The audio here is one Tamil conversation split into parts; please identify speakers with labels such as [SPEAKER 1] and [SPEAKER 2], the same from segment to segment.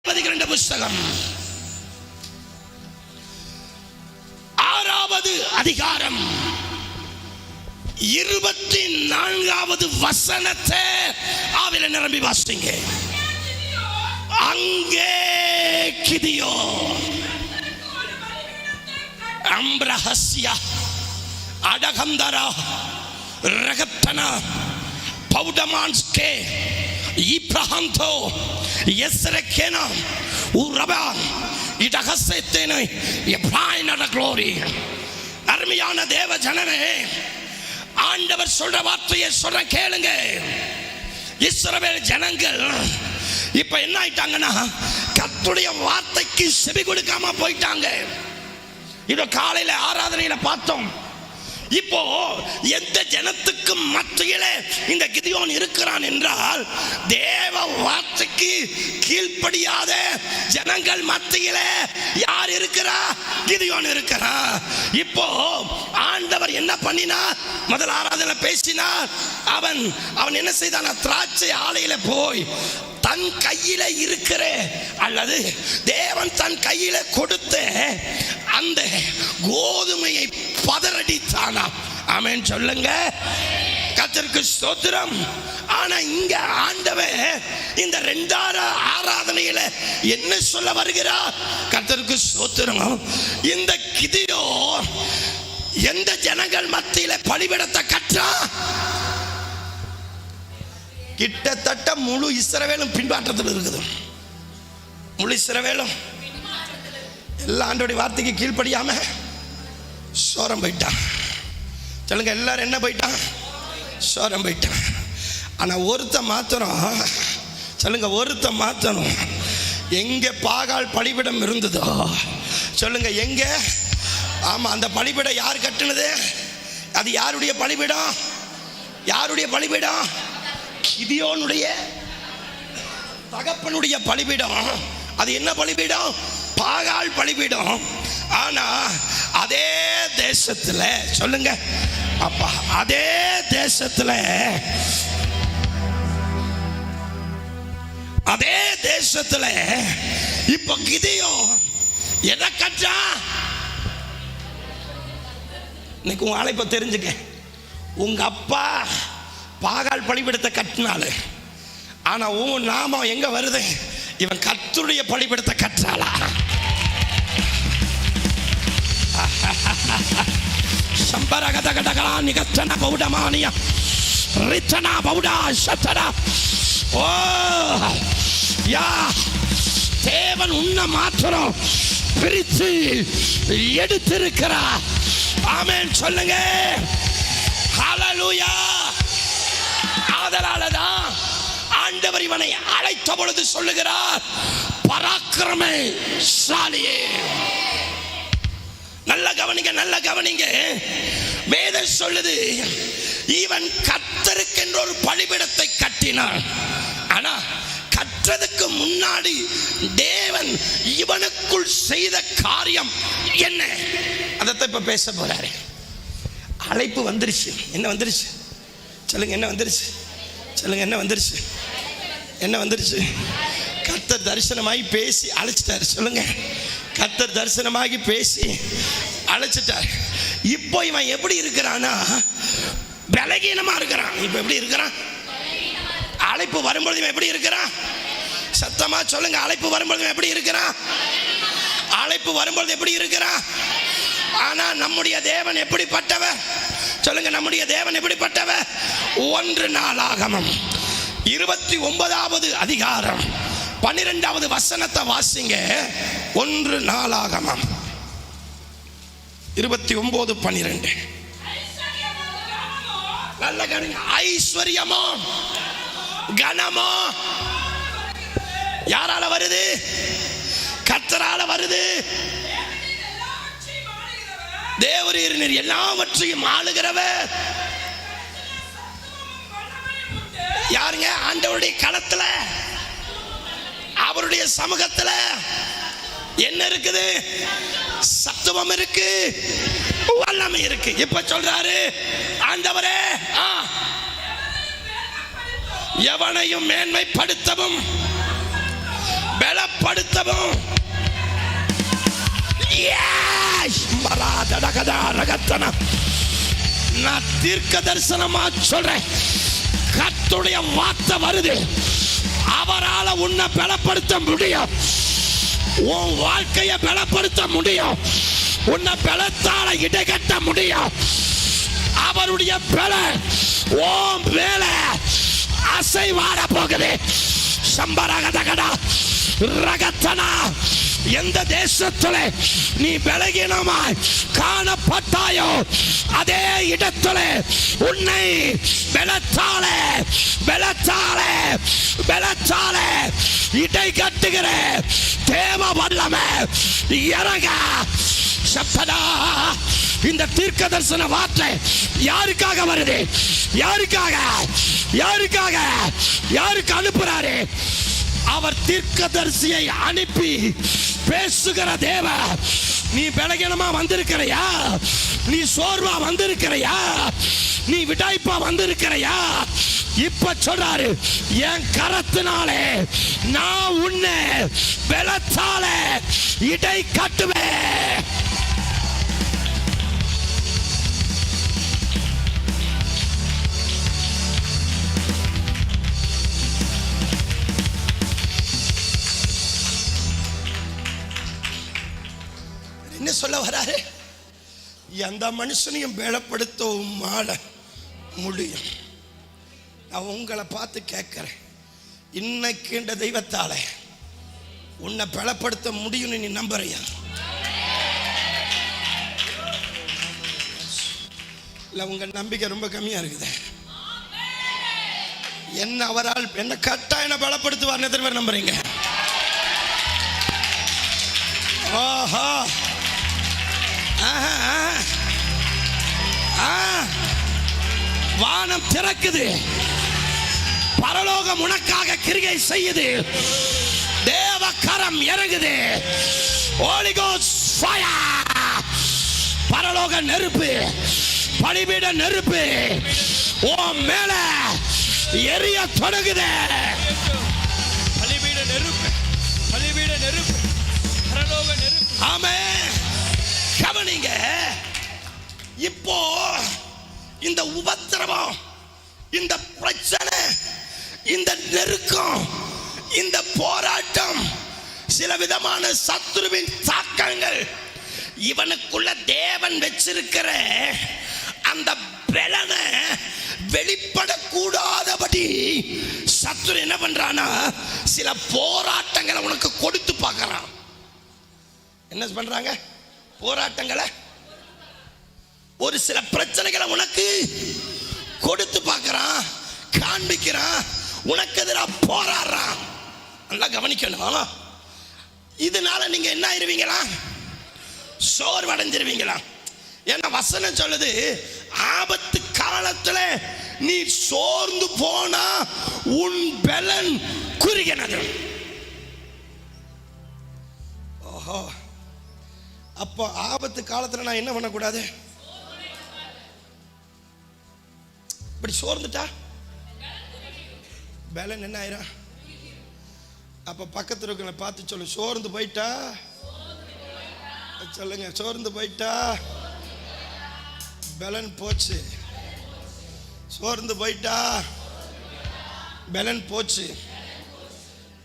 [SPEAKER 1] புஸ்தகம் 6வது அதிகாரம் 24வது வசனத்தை ஆவில நிரம்பி வாசிங்க. அங்கே கிதியோன் அம்ரஹஸ்யா அடகந்தரா ரகத்தனா பௌடமான்ஸ்கே இப்ரஹந்தோ எஸ்ரகேனா உரபான் இடகசேத்தேனை எப்ராயினட க்ளோரி. அருமையான தேவ ஜனமே, ஆண்டவர் சொல்ற வார்த்தையை சொல்ற கேளுங்க. இஸ்ரவேல் ஜனங்கள் இப்ப என்ன ஆயிட்டாங்கன்னா, கர்த்தருடைய வார்த்தைக்கு செவி கொடுக்காம போயிட்டாங்க. இதோ காலையில ஆராதனையில பார்த்தோம். இப்போ எந்த ஜனத்துக்கு மத்தியிலே இந்த கிதியோன் இருக்கிறான் என்றால், தேவ வார்த்தைக்கு கீழ்ப்படியாத ஜனங்கள் மத்தியிலே யார் இருக்கிறா? கிதியோன் இருக்கிறான். இப்போ ஆண்டவர் என்ன பண்ணினார்? முதல் ஆராதனை பேசினார். அவன் என்ன செய்தான்? திராட்சை ஆலையில போய் தன் கையில இருக்கிற அல்லது தேவன் தன் கையில கொடுத்த அந்த கோதுமையை பதறடித்தானா. ஆமென் சொல்லுங்க. கர்த்தருக்கு ஸ்தோத்திரம். ஆனா இங்க ஆண்டவர் இந்த 2வது ஆராதனையில என்ன சொல்ல வருகிறார்? கர்த்தருக்கு ஸ்தோத்திரம். இந்த கிதியோன் எந்த ஜனங்கள் மத்தியில பலிபீடத்தை கட்டான்? கிட்டத்தட்ட முழு இஸ்ரவேலும் பின்பாற்றத்தில் இருக்குது. முழு இஸ்ரவேலும் எல்லா ஆண்டோடைய வார்த்தைக்கு கீழ்ப்படியாம சோரம் போயிட்டான். சொல்லுங்க, எல்லாரும் என்ன போயிட்டான்? சோரம் போயிட்டான். ஆனா ஒருத்த மாத்திரம், சொல்லுங்க, ஒருத்த மாத்திரம் எங்க பாகால் பலிபீடம் இருந்ததோ, சொல்லுங்க எங்க? ஆமா, அந்த பலிபீடம் யார் கட்டுனது? அது யாருடைய பலிபீடம்? யாருடைய பலிபீடம்? கிதியோனுடைய தகப்பனுடைய பலிபீடம். அது என்ன பலிபீடம்? பாகால் பலிபீடம். ஆனா அதே தேசத்துல, சொல்லுங்க அப்பா, அதே தேசத்துல, அதே தேசத்துல இப்ப கிதியோன் எதை கட்டா? இன்னைக்கு உங்க அழைப்பை தெரிஞ்சுக்க. உங்க அப்பா பாகால் பலிபீடத்தை கட்டினாலு, ஆனா உன் நாமம் எங்க வருது? இவன் கர்த்தருடைய பலிபீடத்தை கற்றாளா? சம்பரகதகடகலா நிகத்தன பௌடமானியா ரித்தனா பௌடா சத்தரா. ஓ யா, தேவன் உன்னை மாத்திரம் பிரித்து எடுத்திருக்கிறார். ஆமென் சொல்லுங்க. ஹல்லேலூயா. அதனாலதான் ஆண்டவர் இவனை அழைத்த பொழுது சொல்லுகிறார், பராக்கிரமசாலியே. நல்ல கவனிங்க, நல்ல கவனிங்க. வேதம் சொல்லுது, இவன் கர்த்தருக்கு என்ற ஒரு பலிபீடத்தை கட்டினான். ஆனா கற்றதுக்கு முன்னாடி தேவன் இவனுக்குள் செய்த காரியம் என்ன? அதைத்தான் இப்ப பேச போறாரு. அழைப்பு வந்துருச்சு. என்ன வந்துருச்சு? சொல்லுங்க, என்ன வந்துருச்சு? சொல்லுங்க, என்ன வந்துருச்சு? என்ன வந்துருச்சு? கர்த்தர் தரிசனமாகி பேசி அழைச்சிட்டார். சொல்லுங்க, கர்த்தர் தரிசனமாகி பேசி அழைச்சிட்டார். இப்போ இவன் எப்படி இருக்கிறானா? பலகீனமா இருக்கிறான். இப்ப எப்படி இருக்கிறான்? அழைப்பு வரும்பொழுது இவன் எப்படி இருக்கிறான்? சத்தமா சொல்லுங்க, அழைப்பு வரும்பொழுது இவன் எப்படி இருக்கிறான்? அழைப்பு வரும்பொழுது எப்படி இருக்கிறான்? ஆனா நம்முடைய தேவன் எப்படிப்பட்டவர்? சொல்லுங்க, நம்முடைய தேவன் எப்படிப்பட்டவர்? 1 நாளாகமம் 29வது அதிகாரம் 12வது வசனத்தை வாசிங்க. 1 நாளாகமம் 29:12. நல்ல கவனிங்க. ஐஸ்வர்யமோ கனமோ யாரால வருது? கர்த்தரால வருது. தேவரீர் எல்லாவற்றையும் ஆளுகிறவர் யாருங்க? ஆண்டவருடைய களத்துல, அவருடைய சமூகத்துல என்ன இருக்குது? சத்துவம் இருக்கு, வல்லமை இருக்கு. இப்ப சொல்றாரு ஆண்டவரே, எவனையும் மேன்மைப்படுத்தவும் பலப்படுத்தவும். நான் தீர்க்க தரிசனமா சொல்றேன், கர்த்தருடைய வார்த்தை வருது, அவரால் உன்னை பலப்படுத்த முடியும், உன் வாழ்க்கையை பலப்படுத்த முடியும், உன்னை பலத்தால இடைகட்ட முடியும். அவருடைய பல ஓம் மேல அசைவாட போகுது. சம்பரகதகடா ரகத்தனா. எந்த தேசத்துல நீ பலகீனமாய் காணப்பட்டாயோ அதே இடத்துல உன்னை பலத்தாலே பலத்தாலே பலத்தாலே இடை கட்டுகிற தேவ வல்லமை இறங்க. சப்பதா. இந்த தீர்க்க தரிசன வார்த்தை யாருக்காக வருது? யாருக்காக? யாருக்காக? யாருக்கு அனுப்புறாரு? அவர் தீர்க்கதரிசியை அனுப்பி பேசுகிற தேவ. நீ பலகீனமா வந்திருக்கிறையா? நீ சோர்வா வந்திருக்கிறையா? நீ விடாய்ப்பா வந்திருக்கிறையா? இப்ப சொல்றாரு, என் கரத்தினாலே நான் உன்னை பலத்தாலே இடை கட்டுவேன். என்ன சொல்ல வராரு? எந்த மனுஷனையும் பலப்படுத்தவும் மாட முடியும். நான் உங்களை பார்த்து கேட்கிறேன், இன்னைக்கு இந்த தெய்வத்தால உன்னை பலப்படுத்த முடியும்னு நீ நம்புறியா? இல்ல உங்க நம்பிக்கை ரொம்ப கம்மியா இருக்குது. என்ன அவரால் என்ன கட்டாயம் பலப்படுத்துவார் எத்தனை பேர் நம்புறீங்க? ஆஹா. வானம் திறக்குது, பரலோகம் உனக்காக கிரியை செய்யுது, தேவ கரம் இறங்குது. Holy Ghost fire. பரலோக நெருப்பு, பலிபீட நெருப்பு உன் மேல எரிய தொடங்குது. பலிபீட நெருப்பு, பலிபீட நெருப்பு, பரலோக நெருப்பு. ஆமென். கவனிங்க, இப்போ இந்த உபத்திரவம், இந்த பிரச்சனை, இந்த நெருக்கம், இந்த போராட்டம், சில விதமான சத்துருவின் தாக்கங்கள், இவனுக்குள்ள தேவன் வச்சிருக்கிற அந்த பலனை வெளிப்படக்கூடாதபடி சத்துரு என்ன பண்றானா, சில போராட்டங்களை உனக்கு கொடுத்து பார்க்கறான். என்ன பண்றாங்க? போராட்டங்களை, ஒரு சில பிரச்சனைகளை உனக்கு கொடுத்து பார்க்கறான், காண்பிக்கிறான், உனக்கு எதிராக போராடுறான். நல்லா கவனிக்கணும். இதனால நீங்க என்ன ஆயிருவீங்களா? சோர்வடைஞ்சிருவீங்களா? ஏன்னா வசனம் சொல்லுது, ஆபத்து காலத்துல நீ சோர்ந்து போனா உன் பலன் குறுகினது. ஓஹோ. அப்போ ஆபத்து காலத்துல நான் என்ன பண்ணக்கூடாது? இப்படி சோர்ந்துட்டா பலன் என்ன ஆயிரும்? அப்ப பக்கத்துல இருக்கிற பார்த்து சொல்லு, சோர்ந்து போயிட்டா சொல்லுங்க, சோர்ந்து போயிட்டா பலன் போச்சு. சோர்ந்து போயிட்டா பலன் போச்சு.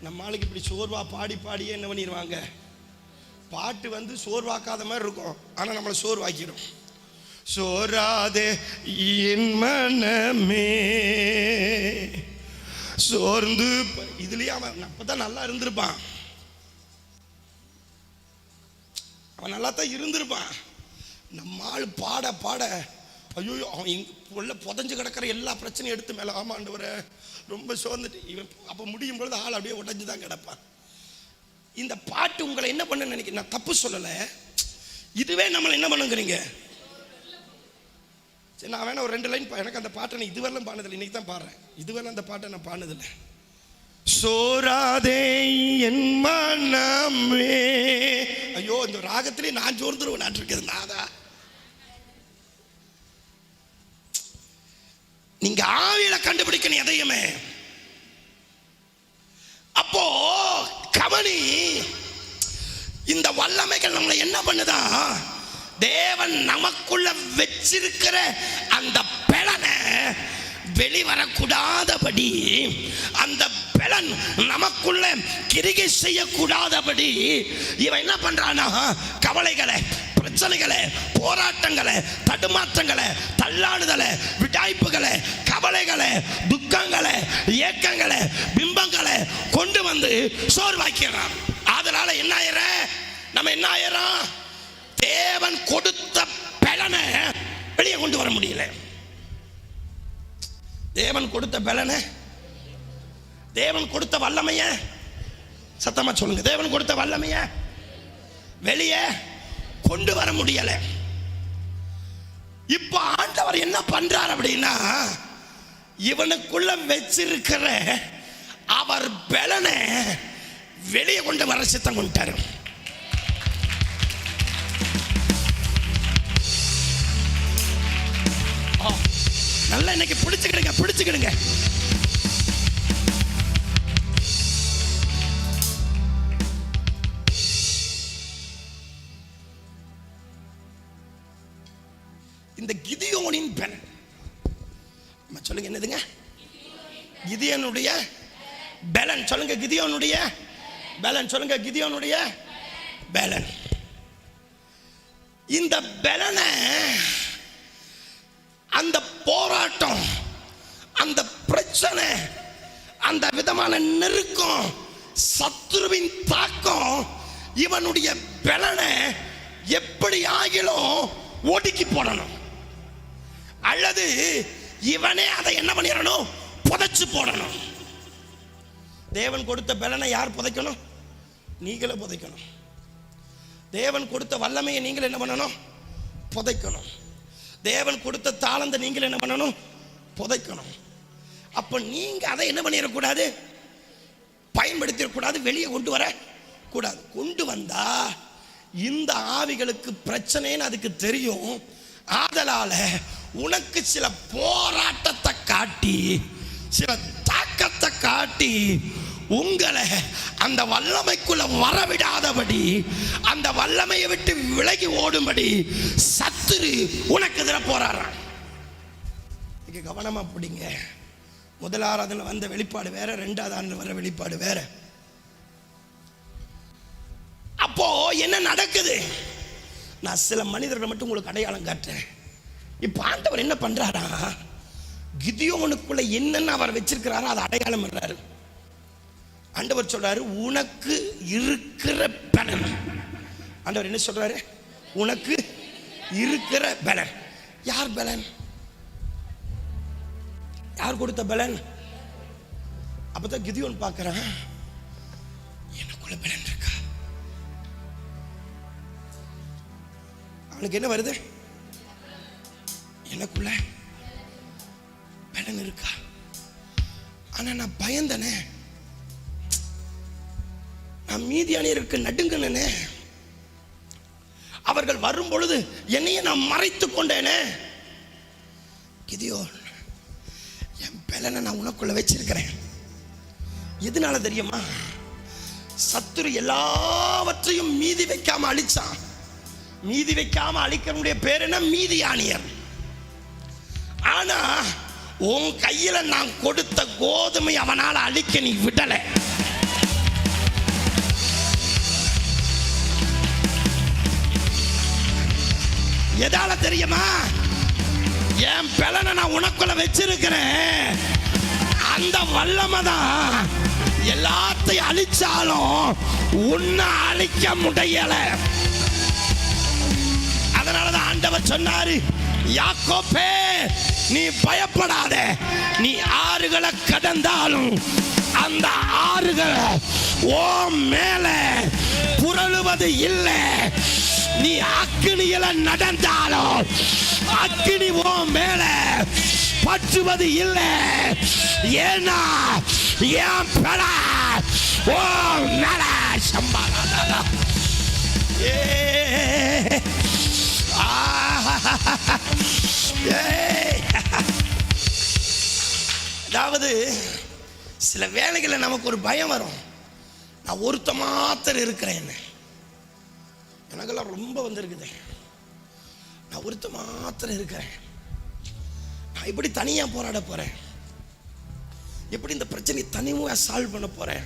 [SPEAKER 1] நம்ம ஆளுக்கு இப்படி சோர்வா பாடி பாடியே என்ன பண்ணிடுவாங்க, பாட்டு வந்து சோர்வாக்காத மாதிரி இருக்கும், ஆனா நம்மளை சோர்வாக்கிடும். சோராதே என் மனமே சோர்ந்து. இதுலயே அவன் அப்பதான் நல்லா இருந்திருப்பான், அவன் நல்லா தான் இருந்திருப்பான். நம்ம ஆள் பாட பாட ஐயோ அவன் உள்ள புதஞ்சு கிடக்கிற எல்லா பிரச்சனையும் எடுத்து மேல, ஆமாண்டவரை ரொம்ப சோர்ந்துட்டு இவன் அப்ப முடியும் பொழுது ஆள் அப்படியே உடஞ்சு தான் கிடப்பான். இந்த பாட்டு உங்களை என்ன பண்ண நினைக்கிறேன், நான் தப்பு சொல்லல, இதுவே நம்மளை என்ன பண்ணுங்கிறீங்க. சரி, நான் வேணா ஒரு 2 லைன் எனக்கு அந்த பாட்டை நான் இதுவரையிலும் பாடுனதில்லை, இன்னைக்கு தான் பாடுறேன். இதுவரை அந்த பாட்டை நான் பாடுனதில்லை. சோராதே என் மனமே. ஐயோ, இந்த ராகத்திலே நான் சோர்ந்துருவேன் இருக்குது. நாதா, நீங்க ஆவியில கண்டுபிடிக்கணும் எதையுமே. அப்போ கவனி, இந்த வல்லமைகள் நம்மளை என்ன பண்ணுதா? தேவன் நமக்குள்ள வச்சிருக்கிற அந்த பலனை வெளிவரக்கூடாதபடி, அந்த பலன் நமக்குள்ள கிரிகை செய்யக்கூடாதபடி இவன் என்ன பண்றானா, கவலைகளை, பிரச்சனைகளை, போராட்டங்களை, தடுமாற்றங்களை, தள்ளாடுதலை, விடாய்ப்புகளை, கவலைகளை, துக்கங்களை, ஏக்கங்களை, பிம்பங்களை கொண்டு வந்து சோர்வாக்கிறான். அதனால என்ன ஆயிர, நம்ம என்ன ஆயிரோம், தேவன் கொடுத்த பலனை வெளியே கொண்டு வர முடியல. தேவன் கொடுத்த பலனை, தேவன் கொடுத்த வல்லமைய, சத்தமா சொல்லுங்க, தேவன் கொடுத்த வல்லமைய வெளியே கொண்டு வர முடியல. இப்ப ஆண்டவர் என்ன பண்றார் அப்படின்னா, இவனுக்குள்ள வச்சிருக்கிற அவர் பலனை வெளியே கொண்டு வர சித்தம் கொண்டாரு. நல்லா இன்னைக்கு பிடிச்சுக்கிடுங்க, பிடிச்சுக்கிடுங்க. இந்த கிதியோனின் பலன் சொல்லுங்க, என்னதுங்க? கிதியோனுடைய பலன் சொல்லுங்க, கிதியோனுடைய பலன் சொல்லுங்க, கிதியோனுடைய பலன். இந்த பலனை, அந்த போராட்டம், அந்த பிரச்சனை, அந்த விதமான நெருக்கம், சத்துருவின் தாக்கம் இவனுடைய பலனை எப்படி ஆகிலும் ஒடுக்கி போடணும், அல்லது இவனே அதை என்ன பண்ணிடணும், புதைச்சு போடணும். தேவன் கொடுத்த பலனை யார் புதைக்கணும்? நீங்களே புதைக்கணும். தேவன் கொடுத்த வல்லமையை நீங்கள் என்ன பண்ணணும்? புதைக்கணும். தேவன் கொடுத்த தாளந்தை நீங்கள் என்ன பண்ணணும்? புதைக்கணும். அப்ப நீங்க அதை என்ன பண்ணிடக்கூடாது? பயன்படுத்திடக்கூடாது, வெளியே கொண்டு வர கூடாது. கொண்டு வந்தா இந்த ஆவிகளுக்கு பிரச்சனைன்னு அதுக்கு தெரியும். ஆதலால உனக்கு சில போராட்டத்தை காட்டி, சில தாக்கத்தை காட்டி உங்களை அந்த வல்லமைக்குள்ள வரவிடாதபடி, அந்த வல்லமையை விட்டு விலகி ஓடும்படி சத்துரு உனக்கு எதிராக போராடுறான். கவனமா பிடிங்க. முதல் ஆராதனை வந்த வெளிப்பாடு வேற, ரெண்டாவது ஆண்டு வர வெளிப்பாடு வேற. அப்போ என்ன நடக்குது? நான் சில மனிதர்களை மட்டும் உங்களுக்கு அடையாளம் காட்டுறேன். இப்ப ஆண்டவர் என்ன பண்றாரா, கிதியோனுக்குள்ள என்னென்ன அவர் வச்சிருக்கிறாரோ அதை அடையாளம் பண்றாரு. ஆண்டவர் சொல்றாரு, உனக்கு இருக்கிற பலன். ஆண்டவர் என்ன சொல்றாரு? உனக்கு இருக்கிற பலன். யார் பலன்? யார் கொடுத்த பலன்? அப்பதான் கிதியோன் பார்க்கறான், எனக்குள்ள பலன் இருக்கா? அவனுக்கு என்ன வருது? எனக்குள்ள பலன் இருக்கா? ஆனா நான் பயந்தனே, நான் மீதியானியருக்கு நடுங்கினே, அவர்கள் வரும் பொழுது என்னையே நான் மறைத்துக் கொண்டேனே. கிதியோன், என் பலனை நான் உனக்குள்ள வச்சிருக்கிறேன். எதனால தெரியுமா? சத்துரு எல்லாவற்றையும் மீதி வைக்காம அழிச்சான். மீதி வைக்காம அழிக்கிறவனுடைய பேர் என்ன? மீதியானியர். ஆனா உன் கையில நான் கொடுத்த கோதுமை அவனால அழிக்க நீ விடல. எதால தெரியுமா? என் பலனை நான் உனக்குள்ள வச்சிருக்கிறேன். அந்த வல்லமை தான் எல்லாத்தையும் அழிச்சாலும் உன்னை அழிக்க முடியல. அதனாலதான் ஆண்டவர் சொன்னாரு, யாக்கோபே நீ பயப்படாத, நீ ஆறுகளை கடந்தாலும் அந்த ஆறுகள் ஓ மேல புரளுவது இல்லை. நீ அக்கினியில நடந்தாலும் அக்கினி ஓ மேல பற்றுவது இல்லை. ஏன்னா என் பல ஓ மேல சம்பாதா. அதாவது சில வேளைகளில் நமக்கு ஒரு பயம் வரும். நான் ஒருத்த மாத்திரம் இருக்கிறேன். எனக்கெல்லாம் ரொம்ப வந்திருக்குது. நான் ஒருத்த மாத்திரம் இருக்கிறேன். நான் எப்படி தனியா போராட போறேன்? எப்படி இந்த பிரச்சனையை தனியாக சால்வ் பண்ண போறேன்?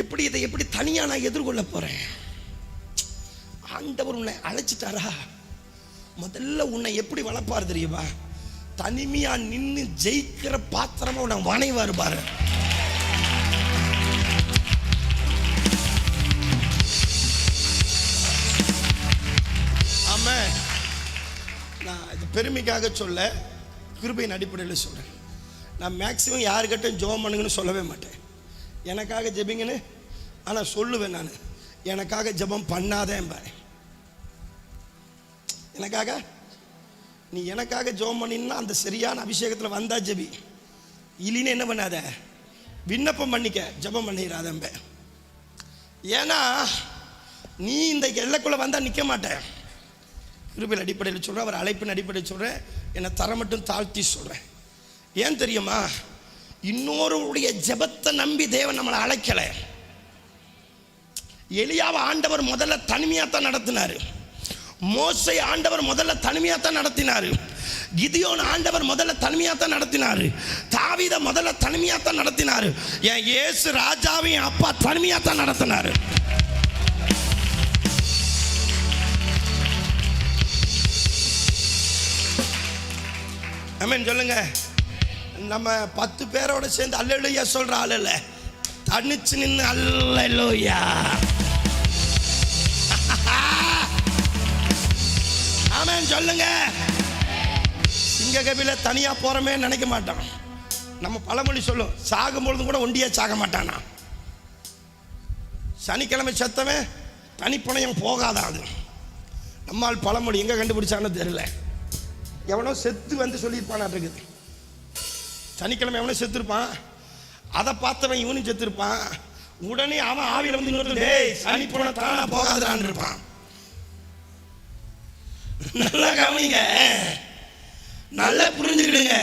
[SPEAKER 1] எப்படி தனியா நான் எதிர்கொள்ள போறேன்? ஆண்டவர் உன்னை அழைச்சிட்டாரா? முதல்ல உன்னை எப்படி வளர்ப்பார் தெரியுமா? தனிமையா நின்று ஜெயிக்கிற பாத்திரமா உன்னை வணைவாரு பாரு. ஆமா, நான் இது பெருமைக்காக சொல்ல, கிருபையின் அடிப்படையில் சொல்றேன். நான் மேக்சிமம் யாருக்கிட்டையும் ஜெபம் பண்ணுங்கன்னு சொல்லவே மாட்டேன். எனக்காக ஜெபிங்கன்னு ஆனால் சொல்லுவேன். நான் எனக்காக ஜெபம் பண்ணாதேன் பாரு. எனக்காக நீ எனக்காக ஜெபம் பண்ணினா அந்த சரியான அபிஷேகத்தில் வந்தா ஜெபி, இல்லைன்னு என்ன பண்ணாத, விண்ணப்பம் பண்ணிக்க, ஜெபம் பண்ணிடாதம்ப. ஏன்னா நீ இந்த எல்லைக்குள்ள வந்தா நிற்க மாட்டேன். கிருபையின் அடிப்படையில் சொல்கிறேன், அவர் அழைப்பின் அடிப்படையில் சொல்கிறேன், என்னை தர மட்டும் தாழ்த்தி சொல்கிறேன். ஏன் தெரியுமா? இன்னொருடைய ஜெபத்தை நம்பி தேவன் நம்மளை அழைக்கல. எலியாவை ஆண்டவர் முதல்ல தனிமையாத்தான் நடத்தினாரு. மோசை ஆண்டவர் முதல்ல தனிமையாத்தான் நடத்தினாரு. கிதியோன் ஆண்டவர் முதல்ல தனிமையாத்தான் நடத்தினாரு. தாவீத முதல்ல தனிமையாத்தான் நடத்தினாரு. என் இயேசு ராஜாவின் அப்பா தனிமையாத்தான் நடத்தினாரு. ஆமென் சொல்லுங்க. நம்ம 10 பேரோட சேர்ந்து அல்லேலூயா சொல்ற ஆள் இல்ல, தனிச்சு நின்று அல்லேலூயா. ஆமென் சொல்லுங்க. சிங்ககபில தனியா போறமே நினைக்க மாட்டான். நம்ம பழமொழி சொல்லும், சாகும் பொழுதும் கூட ஒண்டியா சாக மாட்டானா. சனிக்கிழமை செத்தவன் தனிப்பணையம் போகாதான். அது நம்மால் பழமொழி எங்க கண்டுபிடிச்சான்னு தெரியல. எவனோ செத்து வந்து சொல்லியிருப்பானா இருக்குது. சனிக்கிழமை எவனோ செத்துருப்பான், அதை பார்த்தவன் இவனும் செத்துருப்பான். உடனே அவன் ஆவியில் வந்து இன்னொரு டேய் சனி போன தானா போகாதான்னு இருப்பான். நல்லா கவனிங்க, நல்லா புரிஞ்சுக்கிடுங்க.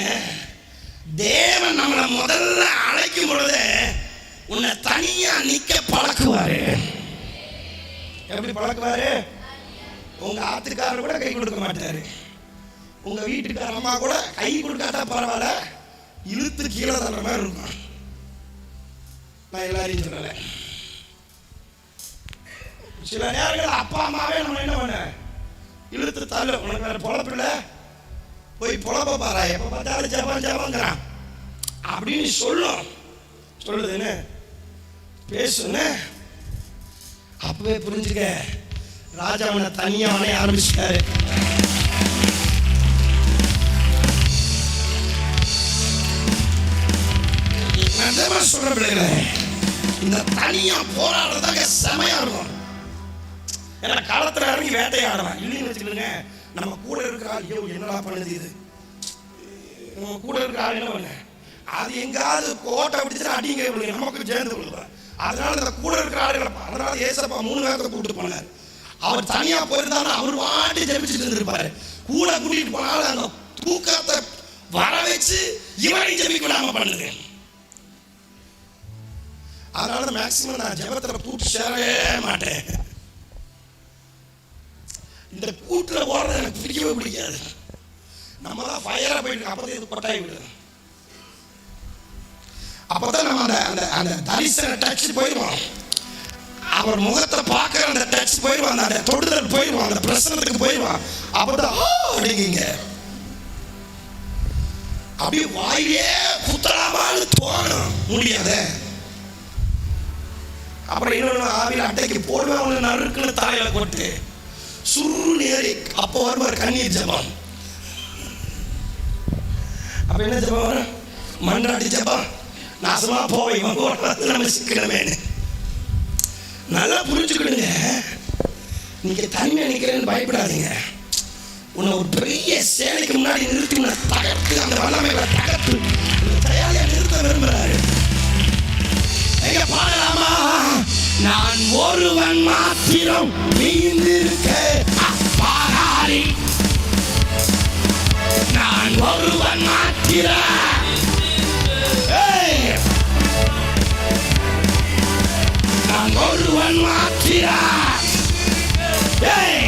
[SPEAKER 1] தேவன் நம்மளை முதல்ல அழைக்கும் பொழுது உன்னை தனியா நிக்க பழக்குவாரு. எப்படி பழக்குவாரு? உங்க ஆத்துக்காரர் கூட கை கொடுக்க மாட்டாரு. உங்க வீட்டுக்கார அம்மா கூட கை கொடுக்காட்டா பரவாயில்ல, இழுத்து கீழே தள்ளுற மாதிரி இருக்கும். நான் எல்லாரையும் சொல்லல. சில நேரங்கள் அப்பா அம்மாவே நம்ம என்ன பண்ண இழுத்து தள்ள, உனக்கு வேற பொழப்பில்ல, போய் பொழப்ப பாரா, எப்ப பார்த்தாலும் ஜபம் ஜபங்கிறான் அப்படின்னு சொல்லும். சொல்லுதுன்னு பேசுன்னு அப்பவே புரிஞ்சுக்க, ராஜா உன்னை தனியா வணைய ஆரம்பிச்சுட்டாரு. சொல்ற பிள்ளைகளே, இந்த தனியா போராடுறதாக செமையா இருக்கும். ஏன்னா காலத்துல இறங்கி வேட்டையாடலாம் இல்லைன்னு வச்சுக்கிடுங்க. நம்ம கூட இருக்கிற ஆள் ஐயோ என்னடா பண்ணுது இது, நம்ம கூட இருக்கிற ஆள் என்ன பண்ண, அது எங்காவது கோட்டை பிடிச்சா அடிங்க விழுங்க, நமக்கு சேர்ந்து விழுவார். அதனால இந்த கூட இருக்கிற ஆளுகளை, அதனால ஏசப்பா 3 நேரத்தை கூப்பிட்டு போனார். அவர் தனியா போயிருந்தாலும் அவர் வாட்டி ஜெபிச்சுட்டு இருந்திருப்பாரு. கூட கூட்டிட்டு போனாலும் அந்த தூக்கத்தை வர வச்சு இவனை ஜெபிக்க விடாம பண்ணுங்க. அதனால மேக்சிமம் நான் ஜெபத்துல கூட்டு சேரவே மாட்டேன். இந்த கூட்டுல போறது எனக்கு பிடிக்கவே பிடிக்காது. நம்ம தான் ஃபயரா போயிட்டு அப்பதான் இது கொட்டாய் விடுது. அப்பதான் நம்ம அந்த அந்த தரிசன டச் போயிடுவோம். அவர் முகத்தை பார்க்கிற அந்த டச் போயிடுவான், அந்த தொடுதல் போயிடுவான், அந்த பிரசனத்துக்கு போயிடுவான். அப்பதான் அப்படிங்க அப்படியே வாயிலே குத்தலாமான்னு தோணும், முடியாத. அப்புறம் இன்னொன்று ஆவியில் அட்டைக்கு போடுவேன், நறுக்குன்னு தலையில கொட்டு சுருன்னு ஏறி அப்போ வருவார் கண்ணீர் ஜபம். அப்ப என்ன ஜபம் வரும்? மன்றாடி ஜபம். நாசமா போய் இவன் போடுறது நம்ம சிக்கணுமேனு. நல்லா புரிஞ்சுக்கிடுங்க. நீங்க தனிமையா நிக்கிறேன்னு பயப்படாதீங்க. உன்னை ஒரு பெரிய சேனைக்கு முன்னாடி நிறுத்தி உன்னை தகர்த்து, அந்த வல்லமைகளை தகர்த்து தயாரியா நிறுத்த விரும்புறாரு. எங்க பாடலாமா? நான் ஒருவன் மாத்திரம் மீந்திருக்க அப்பாரி, நான் ஒருவன் மாத்திரம். ஒருவன் மாத்திரம். ஏய்,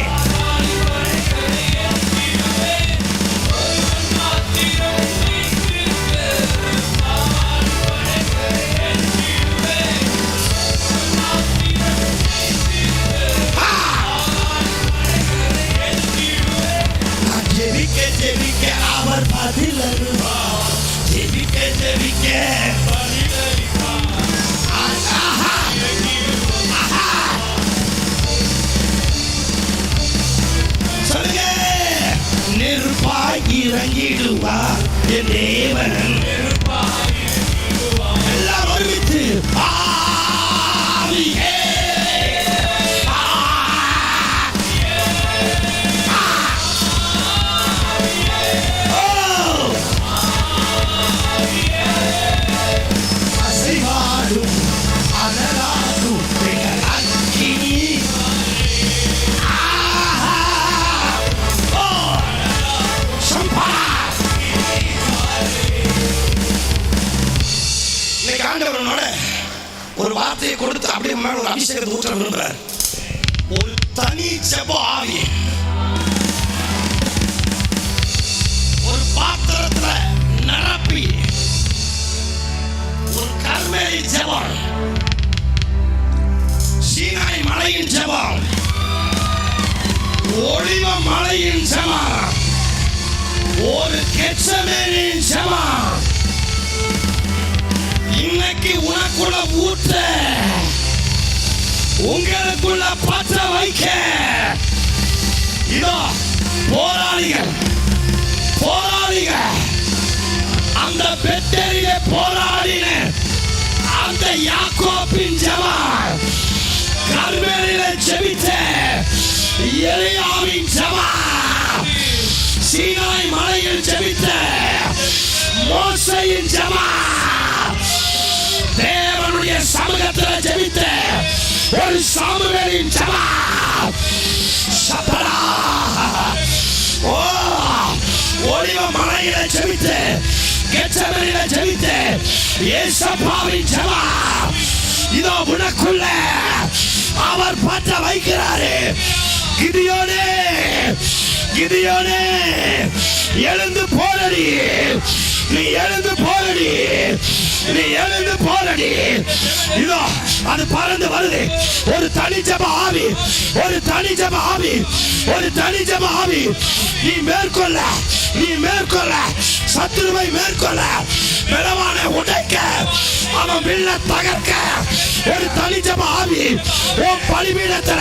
[SPEAKER 1] ஜெபிக்க அவர் பதில் அருள்வார். ஜெபிக்க சொல்லுங்க. நெருப்பாய் இறங்கிடுவார் என் தேவன். எல்லாம் ஒருமித்து ஆவியே. ஆண்டவரோட ஒரு வார்த்தையை கொடுத்து அப்படியே மேல ஒரு அபிஷேகத்தை ஊற்ற விரும்புறார். ஒரு தனி ஜெப ஆவி ஒரு பாத்திரத்துல நிரப்பி, ஒரு கர்மேலி ஜெபம், சீனாய் மலையின் ஜெபம், ஒலிவ மலையின் ஜெபம், ஒரு கெத்செமனேயின் ஜெபம் இன்னைக்கு உனக்குள்ள ஊற்ற, உங்களுக்குள்ள பற்ற வைக்க. இதோ போராளிகள் அந்த பெத்தேரியிலே போராடின அந்த யாக்கோபின் ஜெபம், கர்மேலிலே ஜெபித்த எலியாவின் ஜெபம், சீனாய் மலையில் ஜெபித்த மோசேயின் ஜெபம், தேவனுடைய சமூகத்தில் ஜெபித்த ஒரு சாமுவேலின் ஜெபம், சபரா ஓ ஒலிவ மலையில ஜெபித்த, கெத்செமனேயில ஜெபித்த ஏசப்பாவின் ஜெபம். இதோ உனக்குள்ள அவர் பற்ற வைக்கிறாரு. கிதியோனே எழுந்து போரடி, நீ எழுந்து போரடி. இதோ அது பறந்து வருது. ஒரு தனி ஜெப ஆவி, நீ மேற்கொள்ள சத்துருவை மேற்கொள்ள, பலவானை உடைக்க, அவன் வில்ல தகர்க்க. ஒரு தனி ஜெப ஆவி உன் பலிபீடத்துல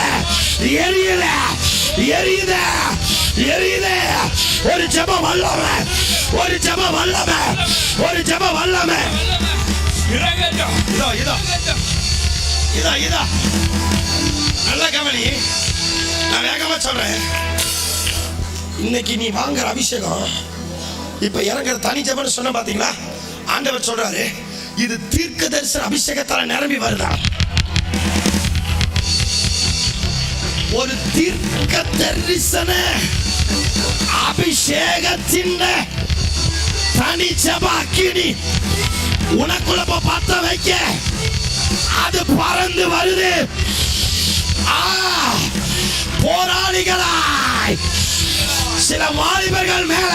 [SPEAKER 1] எரியுதே. ஒரு ஜெப வல்லமை. இதோ நல்ல கவனி. நான் வேகமா சொல்றேன். இன்னைக்கு நீ வாங்குற அபிஷேகம், இப்ப இறங்குற தனி ஜெபம்னு சொன்ன பாத்தீங்களா? ஆண்டவர் சொல்றாரு, இது தீர்க்க தரிசன அபிஷேகத்தால நிரம்பி வருதா. ஒரு தீர்க்க தரிசன அபிஷேகத்தின் தனி ஜெப அக்கினி உனக்குள்ள பத்த வைக்க அது பறந்து வருது. போராளிகளாய் சில வாலிபர்கள் மேல,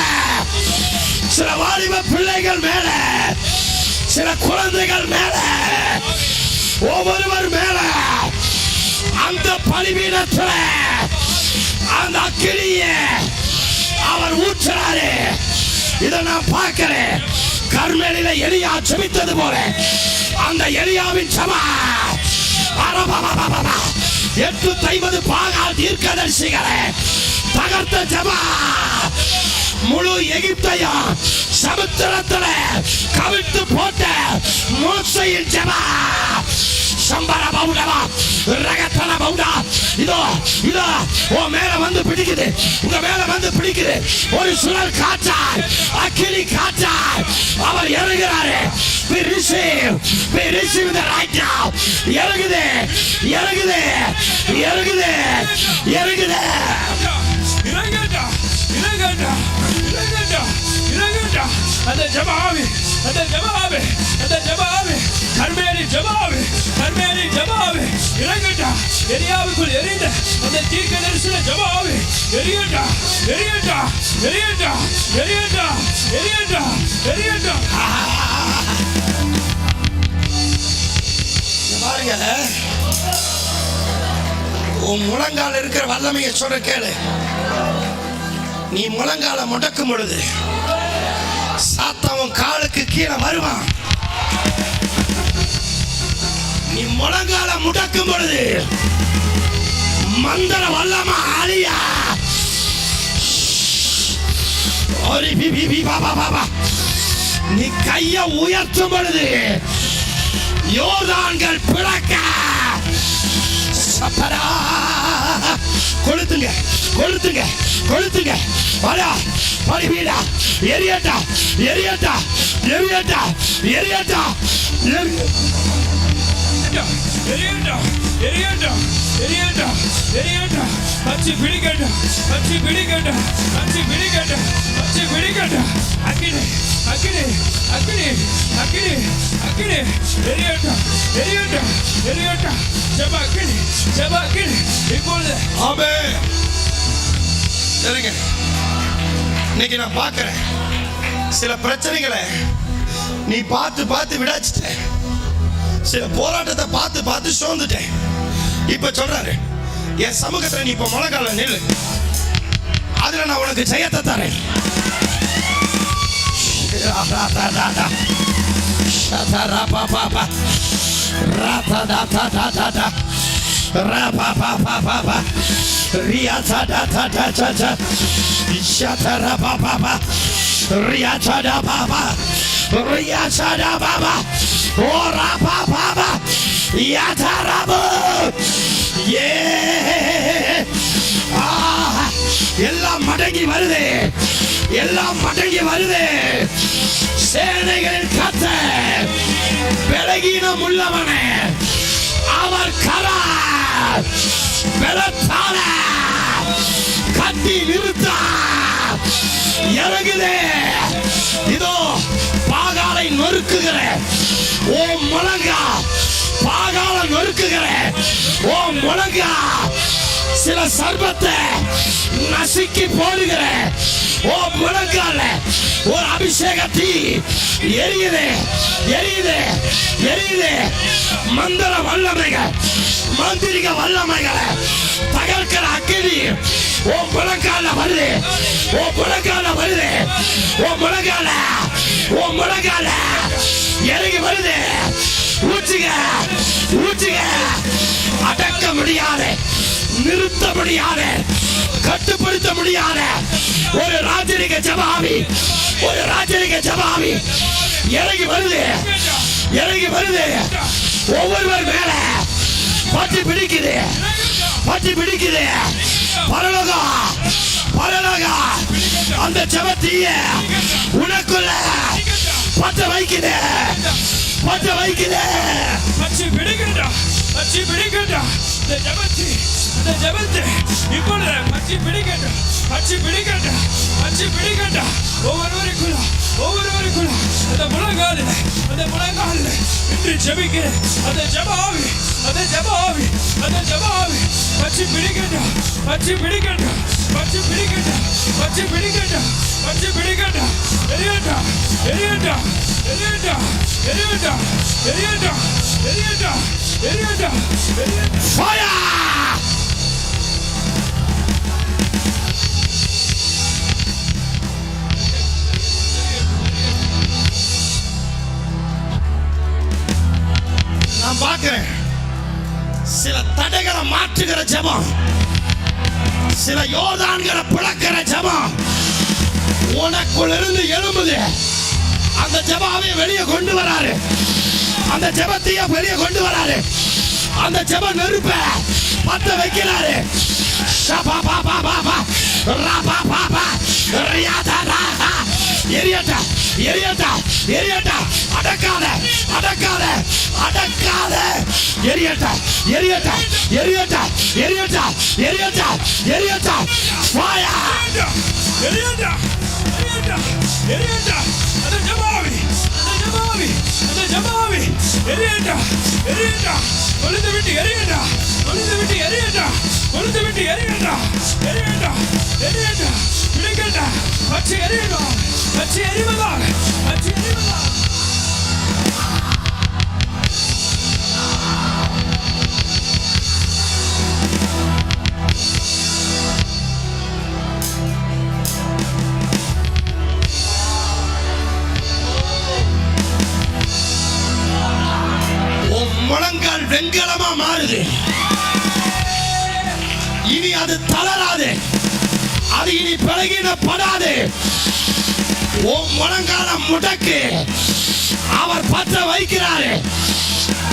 [SPEAKER 1] சில வாலிப பிள்ளைகள் மேல, சில குழந்தைகள் மேல, ஒவ்வொருவர் மேல அந்த பலிபீடத்துல அந்த அக்கினியை அவர் ஊற்றுறாரு. இதை நான் பார்க்கிறேன். கர்மேலில எலியா ஜெபித்தது போல அந்த எலியாவின் ஜெபம் 850 பாகால் தீர்க்கதரிசிகளை தகர்த்த ஜெபம், முழு எகிப்தையும் சமுத்திரத்துல கவிழ்த்து போட்ட மோசேயின் ஜெபம், சம்பர பவுடவா ரகத்தன பவுடா. இதோ உன் மேல வந்து பிடிக்குது, உங்க மேல வந்து பிடிக்குது. ஒரு சுழல் காற்றாய், அக்கினி காற்றாய் அவர் இறங்குறாரு. We receive the right now. இறங்குது. அந்த ஜெப ஆவி
[SPEAKER 2] அந்த ஜெபாவே, அந்த ஜெபாவே, கர்மேலி ஜெபாவே, கர்மேலி ஜெபாவே, இறங்கட்டா. எரியாவுக்குள் எரிந்த அந்த தீர்க்க தரிசன ஜெபாவே, எரியட்டா, எரியட்டா, எரியட்டா, எரியட்டா, எரியட்டா, எரியட்டா.
[SPEAKER 1] பாருங்க, உன் முழங்கால இருக்கிற வல்லமையை சொல்ற கேளு. நீ முழங்கால முடக்கும் பொழுது சாத்தான் காலுக்கு கீழே வருவான். நீ முழங்கால முடக்கும் பொழுது மந்திர வல்லமா ஆலியா நீ கைய உயர்த்தும் பொழுது யோர்தான்கள் பிளக்க. கொளுத்துங்க, கொளுத்துங்க, கொளுத்துங்க. வாடா, வாடி வீடா, எரியட்டா, எரியட்டா, எரியட்டா, எரியட்டா,
[SPEAKER 2] எரியட்டா, எரியட்டா, எரியட்டா, எரியட்டா. பச்சி பிடிக்கட்டா, பச்சி பிடிக்கட்டா, பச்சி பிடிக்கட்டா, பச்சி பிடிக்கட்டா. அக்கினி, அக்கினி, அக்கினி, அக்கினி, அக்கினி. எரியட்டா, எரியட்டா, எரியட்டா. ஜெப அக்கினி, ஜெப அக்கினி. இப்பொழுது
[SPEAKER 1] ஆமென். சரிங்க, இன்னைக்கு நான் பார்க்கிறேன் சில பிரச்சனைகளை நீ பார்த்து பார்த்து விடாச்சிட்ட. சில போராட்டத்தை பார்த்து பார்த்து சோர்ந்துட்டேன். இப்ப சொல்றாரு, என் சமூகத்துல நீ இப்ப முழங்கால நில்லு, அதுல நான் உனக்கு ஜெயத்தை தரேன். எல்லாம் மடங்கி வருது, எல்லாம் மடங்கி வருது. சேனைகளின் கர்த்தர் பலகீனம் உள்ளவனே, அவர் கரம் பலத்தால கட்டி நிறுத்தா இறங்குதே. இதோ பாகாலை நொறுக்குகிற ஓ முழங்கா, பாகால நொறுக்குகிற ஓ முழங்கா, சில சர்பத்தை நசுக்கி போடுகிற ஓ முழங்கால ஒரு அபிஷேகத்தி எரியுது, எரியுது, எரியுது. மந்திர வல்லமைகள், மந்திரிக வல்லமைகளை தகர்க்கிற அக்கினி ஓ முழங்கால வருது, ஓ முழங்கால வருது, ஓ முழங்கால, ஓ முழங்கால இறங்கி வருது. ஊற்றுக, ஊற்றுக. அடக்க முடியாது, நிறுத்த முடியாது, கட்டுப்படுத்த முடியாத ஒரு ராஜரிக ஜபாவி, ஒரு ராஜரிக ஜபாவி இறங்கி வருது, இறங்கி வருது. ஒவ்வொருவர் மேல பற்றி பிடிக்குது, பற்றி பிடிக்குது. பரலோகம், பரலோகம் அந்த ஜபத்திய உனக்குள்ள பற்ற வைக்குது, பற்ற வைக்குது.
[SPEAKER 2] பச்சி பிடிக்கட்டா, பச்சி பிடிக்கட்டா. இந்த ஜபத்தி, இந்த ஜபத்தை இப்பொழுது பச்சி பிடிக்கட்டா, பச்சி பிடிக்கட்டா, பச்சி பிடிக்கட்டா. ஒவ்வொருவருக்குள்ள, ஒவ்வொருவருக்குள்ள அந்த முழங்காலில், அந்த முழங்காலில் இன்று ஜபிக்கிற அந்த ஜபாவி, அந்த ஜபாவி, அந்த ஜபாவி பச்சி பிடிக்கட்டா, பச்சி பிடிக்கட்டா, பச்சி பிடிக்கட்டா, பச்சி பிடிக்கட்டா, பச்சி பிடிக்கட்டா. எரியட்டா, எரியட்டா, எரியட்டா, எரியட்டா, எரியட்டா, எரியட்டா, எரியட்டா, எரியட்டா.
[SPEAKER 1] Fire! நான் பார்க்கிறேன் சில தடைகளை மாற்றுகிற ஜெபம், சில யோர்தான்களை பிளக்கிற ஜெபம் உனக்குள்ள இருந்து எழும்புது. அந்த ஜெபாவை வெளியே கொண்டு வராரு, அந்த ஜெபத்தையே வெளியே கொண்டு வராரு. அந்த ஜெப நெருப்ப பத்த வைக்கிறாரு. எரியட்டா, எரியட்டா, எரியட்டா. அடக்காத, அடக்காத, அடக்காத. எரியட்டா, எரியட்டா, எரியட்டா, எரியட்டா, எரியட்டா, எரியட்டா. ஃபயர்!
[SPEAKER 2] எரியட்டா, எரியட்டா, எரியட்டா. அந்த ஜபாவி, அந்த ஜமாவி அந்த ஜமாவி எரியண்டா எரியண்டா கொழுந்து விட்டு எரியண்டா கொழுந்து விட்டு எரியண்டா கொழுந்து விட்டு எரியண்டா எரியண்டா எரியண்டா பிடிக்கண்டா பச்சை எரியண்டா பச்சை எரிவதாக பச்சை எரிவதாக
[SPEAKER 1] முழங்கால் வெண்கலமா மாறுது. இனி அது தளராது, அது இனி பலகீனப்படாது. முழங்கால முடக்கு அவர் பற்ற வைக்கிறாரு.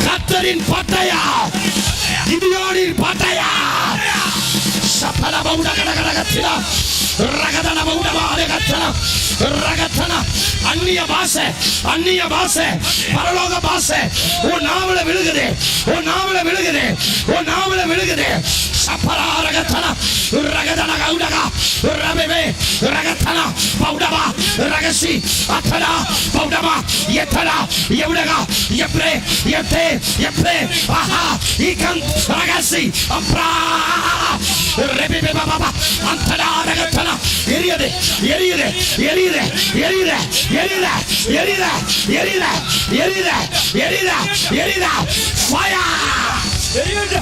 [SPEAKER 1] கர்த்தரின் பட்டயா, கிதியோனின் பட்டயா. சபல பௌட கடகடகத்திலா ரகதன பௌட மாடகத்தன ரகதன அந்நிய பாஷை, அந்நிய பாஷை, பரலோக பாஷை உன் நாவல விழுகுது, உன் நாவல விழுகுது, உன் நாவல விழுகுது. சபல ரகதன ரகதன கௌடகா ரபவே ரகதன பௌடமா ரகசி அத்தனா பௌடமா யத்தனா யவுடகா யப்ரே யத்தே யப்ரே ஆஹா இகன் ரகசி அப்ரா ரெபே பாபா அத்தனா ரகதன எரியுது எரியுது எரியுது எரியுது எரியுது எரியுது எரியுது எரியுது எரியுது எரியுது ஃபயர்
[SPEAKER 2] எரியண்டா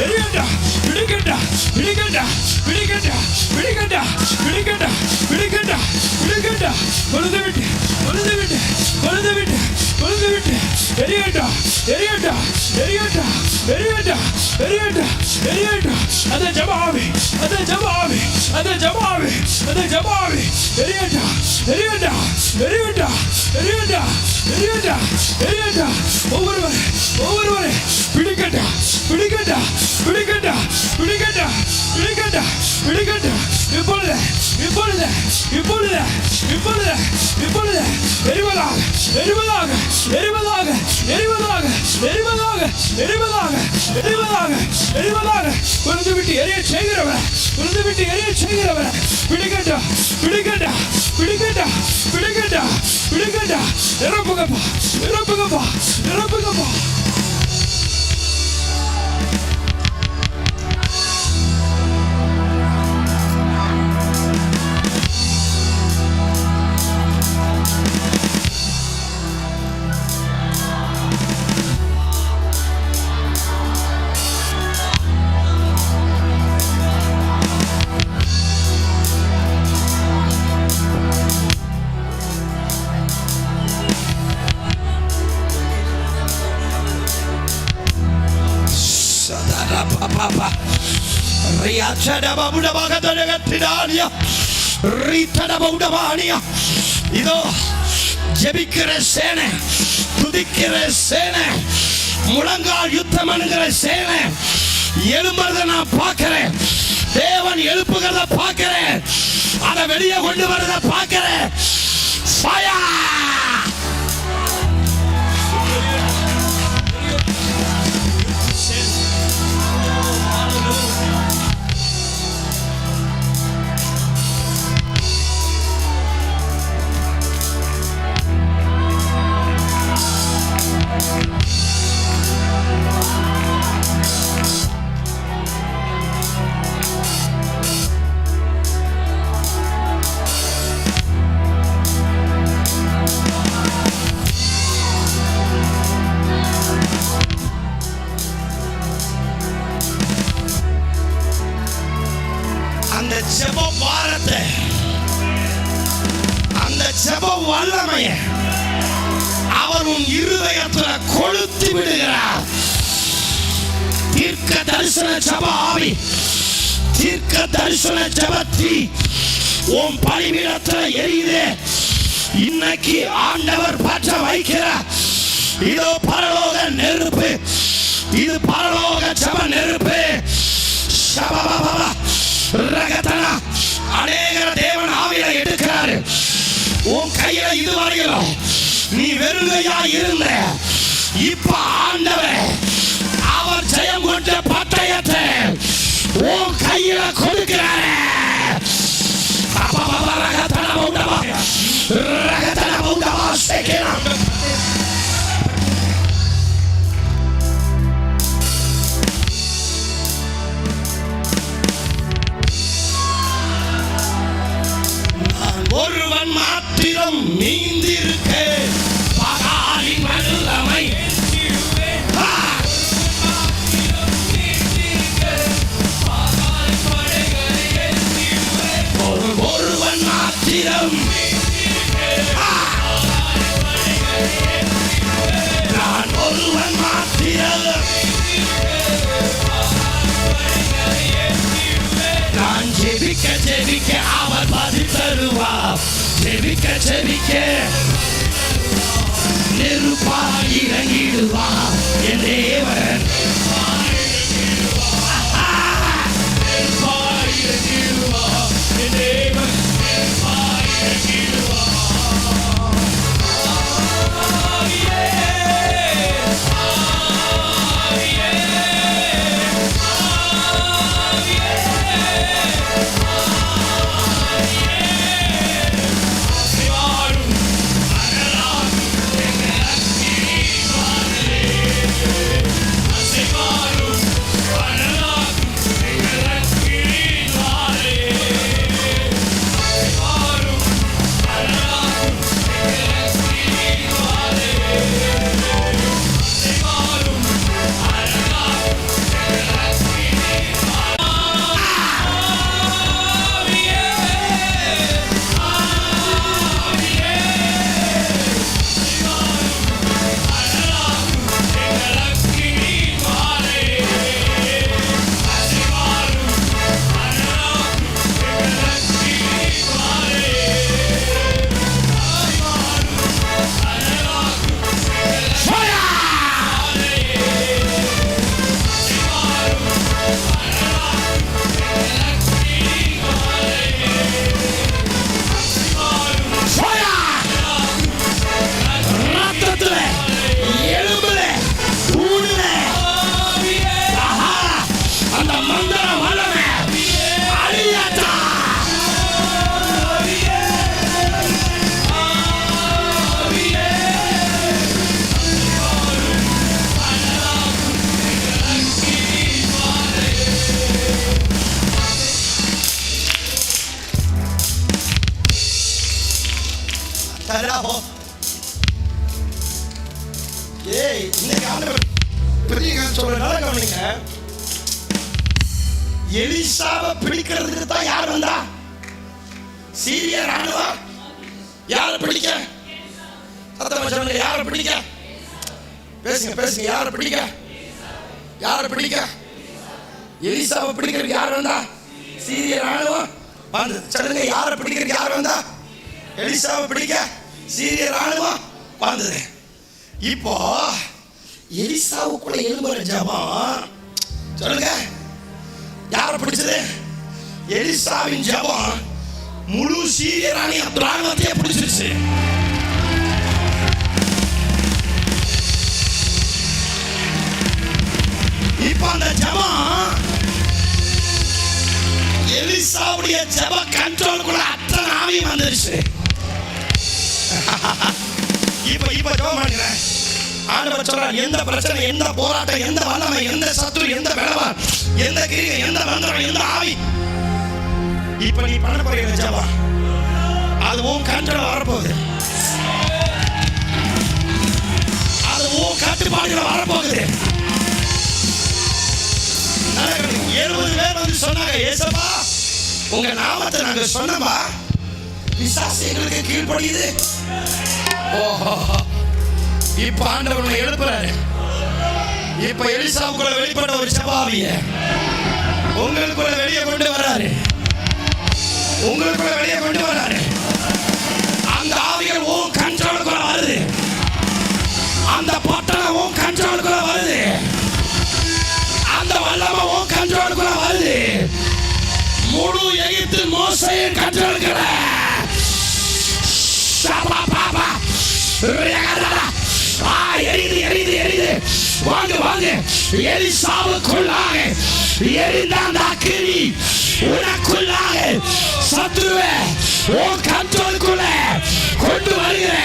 [SPEAKER 2] எரியண்டா பிடிக்கண்டா பிடிக்கண்டா பிடிக்கண்டா பிடிக்கண்டா பிடிக்கண்டா பிடிக்கண்டா பிடிக்கண்டா கொழுந்து விட்டு கொழுந்து விட்டு கொழுந்து விட்டு கொழுந்து விட்டு எரியண்டா எரியண்டா எரியண்டா எரியண்டா எரியண்டா எரியண்டா அந்த ஜமாவி அந்த ஜமாவி அந்த ஜமாவி அந்த ஜமாவி எரியண்டா எரியண்டா எரியண்டா எரியண்டா எரியண்டா எரியண்டா ஒவ்வொருவரை பிடிக்கண்டா பிடிக்கண்டா பிடிக்கண்டா பிடிக்கண்டா பிடிக்கண்டா பிடிக்கண்டா இப்பொழுது இப்பொழுது இப்பொழுது இப்பொழுது இப்பொழுது எரிவதாக எரிவதாக எரிவதாக எரிவதாக எரிவதாக எரிவதாக எரிவதாக எரிவதாக கொழுந்து விட்டு எரிய செய்கிறவர் கொழுந்து விட்டு எரிய செய்கிறவர் பிடிக்கண்டா பிடிக்கண்டா பிடிக்கண்டா பிடிக்கண்டா பிடிக்கண்டா நிரப்புகப்பா நிரப்புகப்பா நிரப்புகப்பா
[SPEAKER 1] இதோ ஜெபிக்கிற சேனை, துதிக்கிற சேனை, முழங்கால் யுத்தம் பண்ணுகிற சேனை எழும்புறத நான் பார்க்கிறேன். தேவன் எழுப்புகிறத பார்க்கிறேன், அதை வெளியே கொண்டு வரத பார்க்கிறேன். அந்த ஜெப பாரத்தை, அந்த ஜெப வல்லமைய அவர் உன் இருதயத்தில் கொளுத்தி விடுகிறார். தீர்க்க தரிசன ஜெப ஆவி, தீர்க்க தரிசன ஜெபத்தி உன் பலிபீடத்தில் எரியுதே. இன்னைக்கு ஆண்டவர் பற்ற வைக்கிறார். இதோ பரலோக நெருப்பு, இது பரலோக ஜெப நெருப்பு. அநேக தேவன் ஆவியில எடுக்கிறாரு. உன் கையில இதுவரையிலும் நீ வெறுங்கையா இருந்த, இப்ப ஆண்டவர் அவர் ஜெயம் கொண்ட பட்டயத்தை உன் கையில கொடுக்கிறாரு. ரகதன பௌடமா ரகதன பௌடமா சேகேனா மாத்திரம் நீந்திருக்க பகாலின் வல்லமை ஒருவன் மாத்திரம் நான் ஒருவன் மாத்திரம் நான் ஜெபிக்க ஜெபிக்க அவர் பதில் தருவார். ஜெபிக்க ஜெபிக்க நெருப்பாய் இறங்கிடுவார் என் தேவன். எலிசாவை பிடிக்கிறதுக்கு தான் யார் வந்தா? சீரிய ராணுவம். யாரை பிடிக்க? சத்தமா சொல்லுங்க, யாரை பிடிக்க? பேசுங்க பேசுங்க, யாரை பிடிக்க? யாரை பிடிக்க? எலிசாவை பிடிக்கிறதுக்கு யார் வந்தா? சீரிய ராணுவம் வந்து. சொல்லுங்க, யாரை பிடிக்கிறதுக்கு யார் வந்தா? எலிசாவை பிடிக்க சீரிய ராணுவம் வந்தது. இப்போ எலிசாவுக்குள்ள எழும்புற ஜபம், சொல்லுங்க, யாரை பிடிச்சது? எலிசாவின் ஜபம் முழு சீரிய ராணுவத்தையே பிடிச்சிருச்சு. இப்ப அந்த ஜபம் எலிசாவுடைய ஜப கண்ட்ரோலுக்குள்ள அத்தனை ஆவியும் வந்துருச்சு. இப்ப ஜபம் பண்ணுறேன். ஆண்டவர் சொல்றார், எந்த பிரச்சனை, எந்த போராட்டம், எந்த வல்லமை, எந்த சத்துரு, எந்த விளவா, எந்த கிரியை, எந்த மந்திரம், எந்த ஆவி, இப்ப நீ பண்ண போற ஜபம் அது உன் கண்ட்ரோல் வரப்போகுது. அது உன் கட்டுப்பாடுகளை வரப்போகுது. 70 பேர் வந்து சொன்னாங்க, ஏசப்பா உங்க நாமத்தை நாங்க சொன்னோமா, பிசாசு எங்களுக்கு கீழ்ப்படியுது. ஓஹோ, இப்ப ஆண்டவர் எழுப்புறாரு. இப்ப எலிசாவுக்குள்ள வெளிப்பட்ட ஒரு ஜபாவிய உங்களுக்குள்ள வெளியே கொண்டு வராரு. உங்களுக்குள்ள வெளியே கொண்டு வராரு. அந்த ஆவிகள் உன் கண்ட்ரோலுக்குள்ள வருது. அந்த பட்டணம் உன் கண்ட்ரோலுக்குள்ள வருது. அந்த வல்லமை உன் கண்ட்ரோலுக்குள்ள வருது. முழு எகிப்து மோசேயின் கண்ட்ரோலுக்குள்ள. எரிது எரிது எரிது. வாங்க வாங்க, எலிசாவுக்குள்ளாக எரிந்த அந்த அக்கினி உனக்குள்ளாக சத்துருவே உன் கண்ட்ரோலுக்குள்ள கொண்டு வருகிற,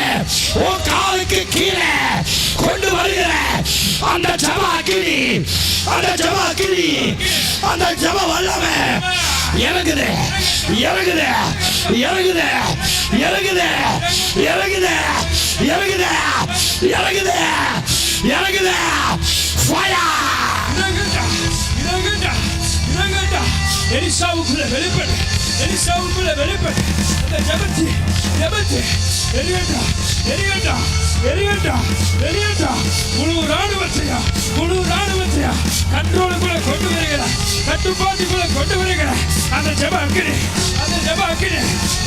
[SPEAKER 1] உன் காலுக்கு கீழே கொண்டு வருகிற அந்த ஜப அக்கினி, அந்த ஜப அக்கினி, அந்த ஜப வல்லமை இறங்குது இறங்குது இறங்குது இறங்குது இறங்குது இறங்குது இறங்குது இறங்குது ஃபயர்
[SPEAKER 2] எலிசாவுக்குள்ள வெளிப்படு எலிசாவுக்குள்ள வெளிப்படு அந்த ஜெபத்தி எரியண்டா எரியண்டா எரியண்டா எரியண்டா முழு ராணுவத்தையா கண்ட்ரோலுக்குள்ள கொண்டு வருகிற கட்டுப்பாட்டுக்குள்ள கொண்டு வருகிற அந்த ஜெப அக்கினி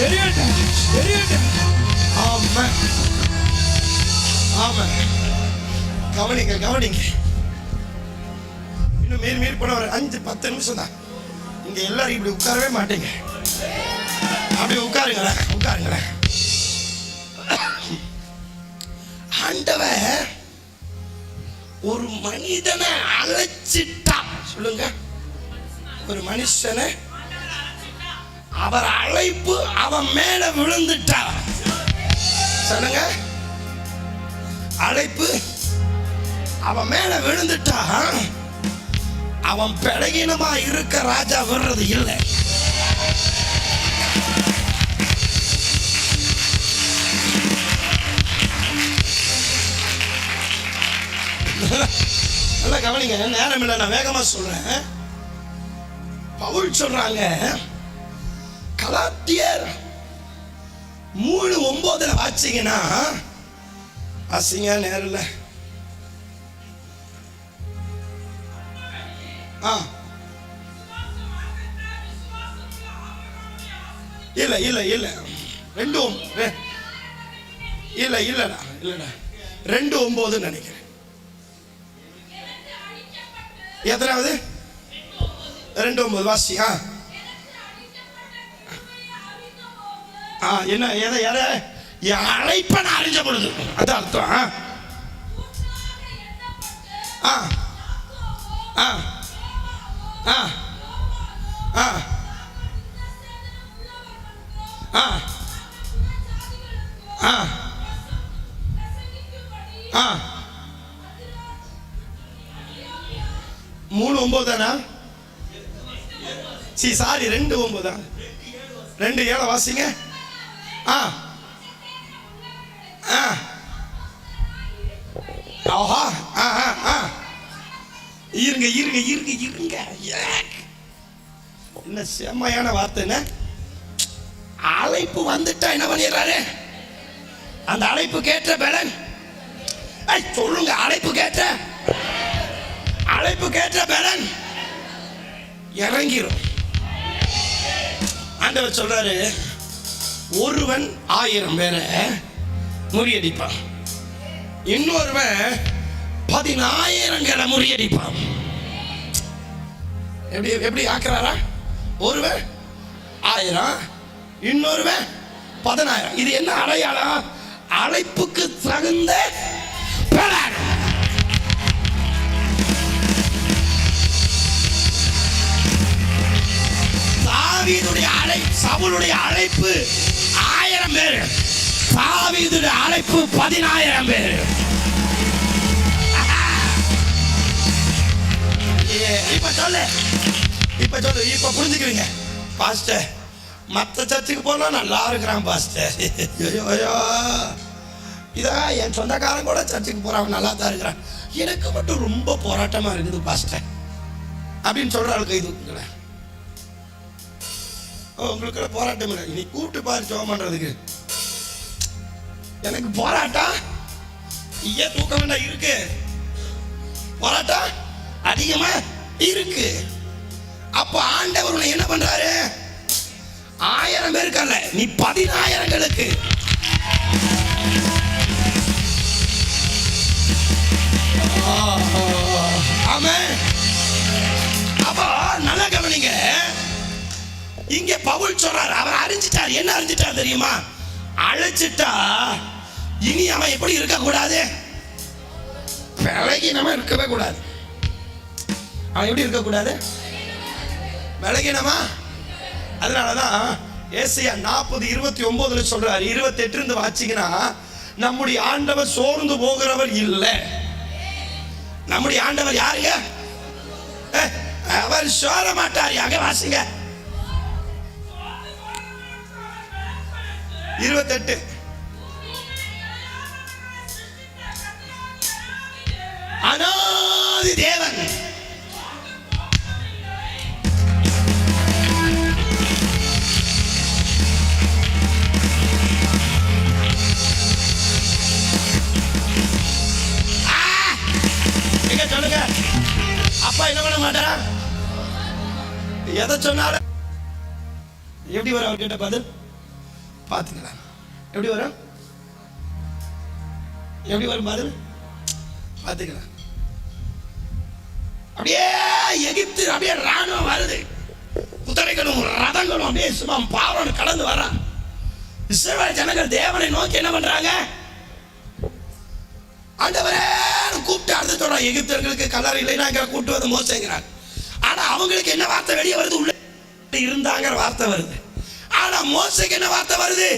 [SPEAKER 2] எரியண்டா எரியண்டா.
[SPEAKER 1] ஆமென் ஆமென். கவனிங்க இன்னும் மீறி போன ஒரு 5-10 நிமிஷம் தான். இங்க எல்லாரும் இப்படி உட்காரவே மாட்டீங்க. அப்படி உட்காருங்களேன். ஆண்டவன் ஒரு மனிதனை அழைச்சிட்டா. சொல்லுங்க, ஒரு மனுஷனை அவர் அழைப்பு அவன் மேல விழுந்துட்டா. சொல்லுங்க, அழைப்பு அவன் மேல விழுந்துட்டா. அவன் பலகீனமா இருக்க ராஜா விடுறது இல்லை. நல்லா கவனிங்க, நேரம் இல்லை, நான் வேகமா சொல்றேன். பவுல் சொல்றாங்க, கலாத்தியர் 3:9 வாசிங்கன்னா வாசிங்க, நேரம் இல்லை. இல்ல 2:9 நினைக்கிறேன். எத்தனாவது? 2:9 வாசி. என்ன அழைப்ப நான் அறிஞ்ச பொழுது, அதான் அர்த்தம். மூணு 9 தானா? சாரி, 2:9. 2:7 வாசிங்க. இருங்க. என்ன செம்மையான வார்த்தை. அழைப்பு வந்துட்டா என்ன பண்ணிடுறாரு? அந்த அழைப்பு கேட்ட பலன் சொல்லுங்க. அழைப்பு கேட்ட பலன் இறங்கிரும். ஆண்டவர் சொல்றாரு, ஒருவன் 1000 பேரை முறியடிப்பான், இன்னொருவன் 10,000 முறியடிப்பான். எப்படி ஆக்குறாரா? ஒருவன் 1000, இன்னொருவன் 10,000. இது என்ன அடையாளம்? அழைப்புக்கு தகுந்த பலன். சவுலுடைய அழைப்பு 1000 பேர், தாவீதுடைய அழைப்பு 10,000 பேர். இப்ப புரிஞ்சுக்கிறீங்க பாஸ்டர். மற்ற சர்ச்சுக்கு போனா நல்லா இருக்கிறான் பாஸ்டர். இதான் என் சொந்தக்காரன் கூட சர்ச்சுக்கு போறான், நல்லா தான் இருக்கிறான். எனக்கு மட்டும் ரொம்ப போராட்டமா இருக்குது பாஸ்டர் அப்படின்னு சொல்ற ஆளுக்கு இது உங்களுக்கு போராட்டம் இல்லை. நீ கூப்பிட்டு பாரு ஜெபம் பண்றதுக்கு. எனக்கு போராட்டம் ஏன் தூக்க வேண்டாம் இருக்கு, போராட்டம் அதிகமா இருக்கு. அப்ப ஆண்டவர் உன்னை என்ன பண்றாரு? 1000 பேருக்கு அல்ல, நீ 10,000களுக்கு. ஆமென். அப்ப நல்லா கவனிங்க. இங்கே பவுல் சொல்றார், அவர் அறிஞ்சிட்டார். என்ன அறிஞ்சிட்டார் தெரியுமா? அழைச்சிட்டா இனி அவன் எப்படி இருக்க கூடாது? பலகீனமா இருக்கவே கூடாது. அவன் எப்படி இருக்க கூடாது? பலகீனமா. அதனாலதான் ஏசாயா 40:29 சொல்றாரு. 28 இருந்து வாசிங்கன்னா, நம்முடைய ஆண்டவர் சோர்ந்து போகிறவர் இல்லை. நம்முடைய ஆண்டவர் யாருங்க? அவர் சோர மாட்டார். யாங்க வாசிங்க. 28. அனாதி தேவன் சொல்லுங்க. அப்பா என்ன பண்ண மாட்டாரா? எதை சொன்னாலும் எப்படி வரும் அவர்கிட்ட பதில் பார்த்துக்கலாம். எப்படி வரும்? எப்படி வரும் பதில் பார்த்துக்கலாம். அப்படியே எகிப்து அப்படியே ராணுவம் வருது, குதிரைகளும் ரதங்களும் அப்படியே சும்மா பாவம் கடந்து வர இஸ்ரவேல் ஜனங்கள் தேவனை நோக்கி என்ன பண்றாங்க? ஆண்டவரே கூப்பிட்டு அடுத்து சொல்றாங்க, எகிப்தர்களுக்கு கலர் இல்லைன்னா இங்க கூப்பிட்டு வந்து மோசங்கிறாங்க. ஆனா அவங்களுக்கு என்ன வார்த்தை வெளியே வருது? உள்ள இருந்தாங்கிற வார்த்தை வருது. ஆனா மோசைக்கு என்ன வார்த்தை வருது?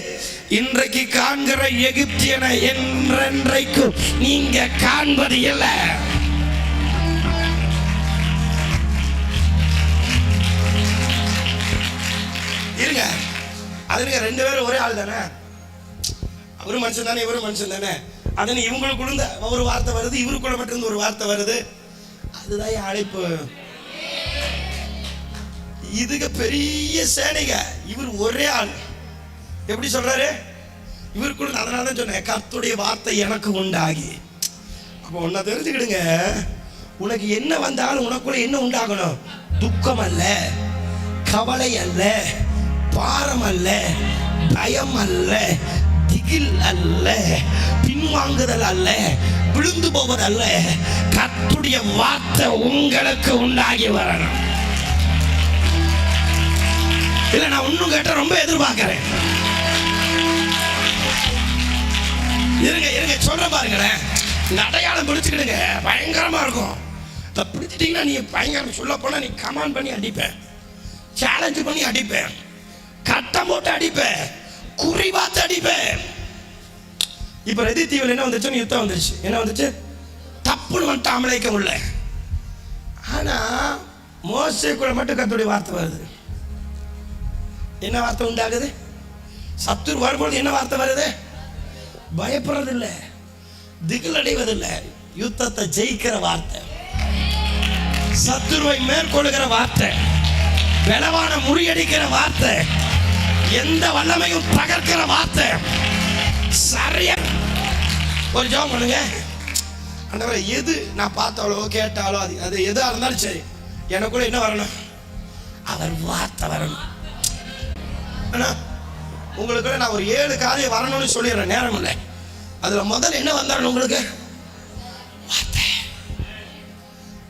[SPEAKER 1] இன்றைக்கு காண்கிற எகிப்தியனை என்றென்றைக்கும் நீங்க காண்பது இல்லை. இருங்க, அதுங்க 2 பேரும் ஒரே ஆள் தானே. அவரு மனுஷன் தானே, இவரும் மனுஷன் தானே. அது இவங்களுக்குள்ள ஒரு வார்த்தை வருது, இவருக்குள்ள மட்டும் ஒரு வார்த்தை வருது. அதுதான் அழைப்பு. இதுக்கு பெரிய சேனைங்க, இவர் ஒரே ஆள். எப்படி சொல்றாரு? இவருக்குள்ள. அதனால தான் சொன்னேன், கர்த்தருடைய வார்த்தை எனக்கு உண்டாகி. அப்போ ஒன்ன தெரிஞ்சுக்கிடுங்க, உனக்கு என்ன வந்தாலும் உனக்குள்ள என்ன உண்டாகணும்? துக்கம் அல்ல, கவலை அல்ல, பாரம் அல்ல, பயம் அல்ல, திகில் அல்ல, பின்வாங்குதல் அல்ல, விழுந்து போவதல்ல. கர்த்தருடைய வார்த்தை உங்களுக்கு உண்டாகி வரணும். இல்ல நான் இன்னும் கேட்ட ரொம்ப எதிர்பார்க்கிறேன். இருங்க இருங்க சொல்ற பாருங்களேன். இந்த அடையாளம் பிடிச்சுக்கிடுங்க, பயங்கரமா இருக்கும். இதை பிடிச்சிட்டீங்கன்னா நீ பயங்கரம். சொல்ல போனா நீ கமாண்ட் பண்ணி அடிப்பேன், சேலஞ்சு பண்ணி அடிப்பேன், கட்டம் போட்டு அடிப்பேன், குறி பார்த்து அடிப்பேன். இப்ப ரெதி தீவில் என்ன வந்துச்சு? யுத்தம் வந்துருச்சு. என்ன வந்துச்சு? தப்புன்னு வந்துட்டு அமலைக்க உள்ள. ஆனா மோசேக்குள்ள மட்டும் கர்த்தருடைய வார்த்தை வருது. என்ன வார்த்தை உண்டாகுது? சத்துரு வரும்போது என்ன வார்த்தை வருது? பயப்படுறதில்லை, திகில் அடைவதில்லை, யுத்தத்தை ஜெயிக்கிற வார்த்தை, சத்துருவை மேற்கொள்ளுகிற வார்த்தை, பலவான முறியடிக்கிற வார்த்தை, எந்த வல்லமையும் தகர்க்கிற வார்த்தை. சரியா ஒரு ஜெபம் பண்ணுங்க. ஆண்டவரே, எது நான் பார்த்தாலோ கேட்டாலோ அது எதா இருந்தாலும் சரி, எனக்குள்ள என்ன வரணும்? அவர் வார்த்தை வரணும். உங்களுக்கு நான் ஒரு 7 காரியம் வரணும்னு சொல்லிடுறேன், நேரம் இல்லை. அதுல முதல்ல என்ன வந்தாலும் உங்களுக்கு வார்த்தை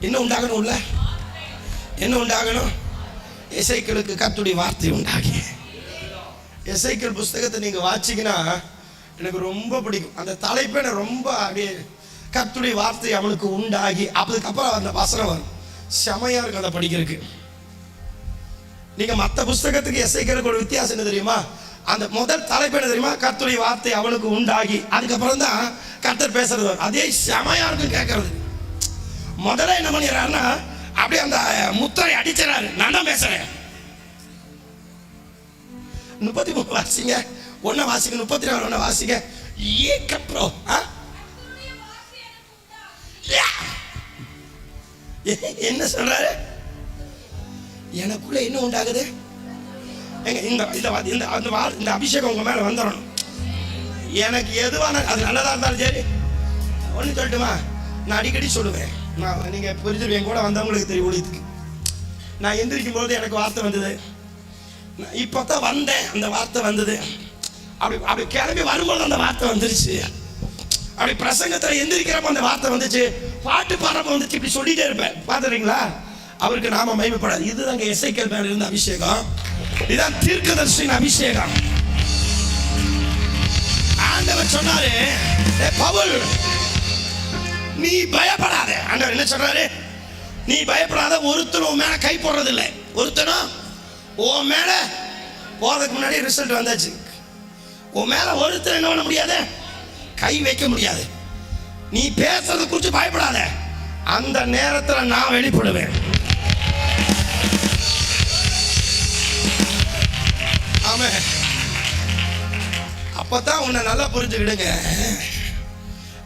[SPEAKER 1] என்ன உண்டாகணும்? உள்ள என்ன உண்டாகணும்? எசேக்கியேலுக்கு கர்த்தருடைய வார்த்தை உண்டாகி. எசேக்கியேல் புஸ்தகத்தை நீங்க வாசிங்கன்னா எனக்கு ரொம்ப பிடிக்கும். அந்த தலைப்பை எனக்கு ரொம்ப அப்படியே, கர்த்தருடைய வார்த்தை அவனுக்கு உண்டாகி. அதுக்கப்புறம் அந்த வசனம் வரும், செமையா இருக்கு அதை படிக்கிறதுக்கு. நீங்க மற்ற புஸ்தகத்துக்கு எசேக்கியேலுக்கு ஒரு வித்தியாசம் என்ன தெரியுமா? அந்த முதல் தலைப்பு என்ன தெரியுமா? கர்த்தருடைய வார்த்தை அவனுக்கு உண்டாகி. அதுக்கப்புறம் தான் கர்த்தர் பேசுறது வரும். அதே செமையா இருக்கும் கேட்கறது. முதல்ல என்ன பண்ணிடுறாருன்னா அப்படியே அந்த முத்திரை அடிச்சிடறாரு. நான் தான் பேசுறேன். 33 வாசிங்க, 1 வாசிங்க, 34 1 வாசிங்க. ஏக்கப்ரோ என்ன சொல்றாரு? எனக்குள்ள என்ன உண்டாகுது? இந்த அபிஷேகம் உங்க மேல வந்துடணும். எனக்கு எதுவான அது நல்லதா இருந்தாலும் சரி. ஒண்ணு சொல்லட்டுமா? நான் அடிக்கடி சொல்லுவேன், நீங்க புரிஞ்சிருவீங்க, கூட வந்தவங்களுக்கு தெரியும். ஒழித்துக்கு நான் எந்திரிக்கும் போது எனக்கு வார்த்தை வந்தது. இப்பதான் வந்தேன், அந்த வார்த்தை வந்தது. அப்படி கிளம்பி வரும்போது அந்த வார்த்தை வந்துருச்சு. அப்படி பிரசங்கத்துல எந்திரிக்கிறப்ப அந்த வார்த்தை வந்துச்சு, பாட்டு பாடுறப்ப வந்துச்சு. இப்படி சொல்லிட்டே இருப்பேன். பாத்துறீங்களா? அவருக்கு நாம மகிமைப்படாது. இதுதாங்க எசேக்கியேல் மேல இருந்த அபிஷேகம். இதுதான் தீர்க்கதரிசியின் அபிஷேகம். ஆண்டவர் சொன்னாரு, பவுல் நீ பயப்படாத. ஆண்டவர் என்ன சொல்றாரு? நீ பயப்படாத. ஒருத்தனும் உன் மேல கை போடுறது இல்லை. ஒருத்தனும் உன் மேல போறதுக்கு முன்னாடி ரிசல்ட் வந்தாச்சு. உன் மேல ஒருத்தர் என்ன பண்ண முடியாது? கை வைக்க முடியாது. நீ பேசுறது குறித்து பயப்படாத. அந்த நேரத்தில் நான் வெளிப்படுவேன். ஆமென். அப்பதான் உன்னை நல்லா புரிஞ்சுக்கிடுங்க.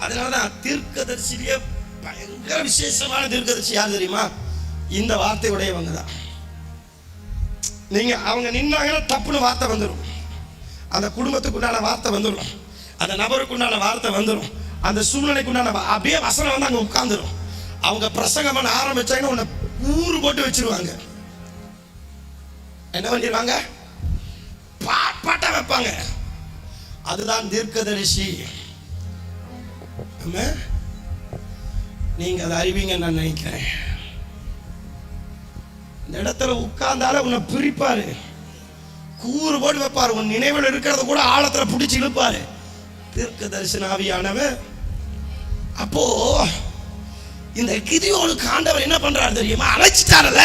[SPEAKER 1] அதனாலதான் தீர்க்கதரிசியிலே பயங்கர விசேஷமான தீர்க்கதரிசி யார் தெரியுமா? இந்த வார்த்தை உடையவங்க தான். நீங்க அவங்க நின்னாங்கன்னா தப்புன்னு வார்த்தை வந்துடும், அந்த குடும்பத்துக்குண்டான வார்த்தை வந்துடும், அந்த நபருக்குண்டான வார்த்தை வந்துடும், அந்த சூழ்நிலைக்குண்டான அப்படியே வசனம் வந்து அங்க உட்கார்ந்துடும். அவங்க பிரசங்கம் பண்ண ஆரம்பிச்சாங்கன்னா உன்னை ஊறு போட்டு வச்சிருவாங்க. என்ன பண்ணிடுவாங்க? பாட்டா வைப்பாங்க. அதுதான் தீர்க்கதரிசி. நீங்க அதை அறிவீங்கன்னு நான் நினைக்கிறேன். இந்த இடத்துல உட்கார்ந்தால உன்னை பிரிப்பாரு, கூறு போட்டு வைப்பாரு, உன் நினைவில் இருக்கிறத கூட ஆழத்துல பிடிச்சி இழுப்பாரு தீர்க்க தரிசன ஆவியானவர். அப்போ இந்த கிதியோனுக்கு ஆண்டவர் என்ன பண்றாரு தெரியுமா? அழைச்சிட்டாரல,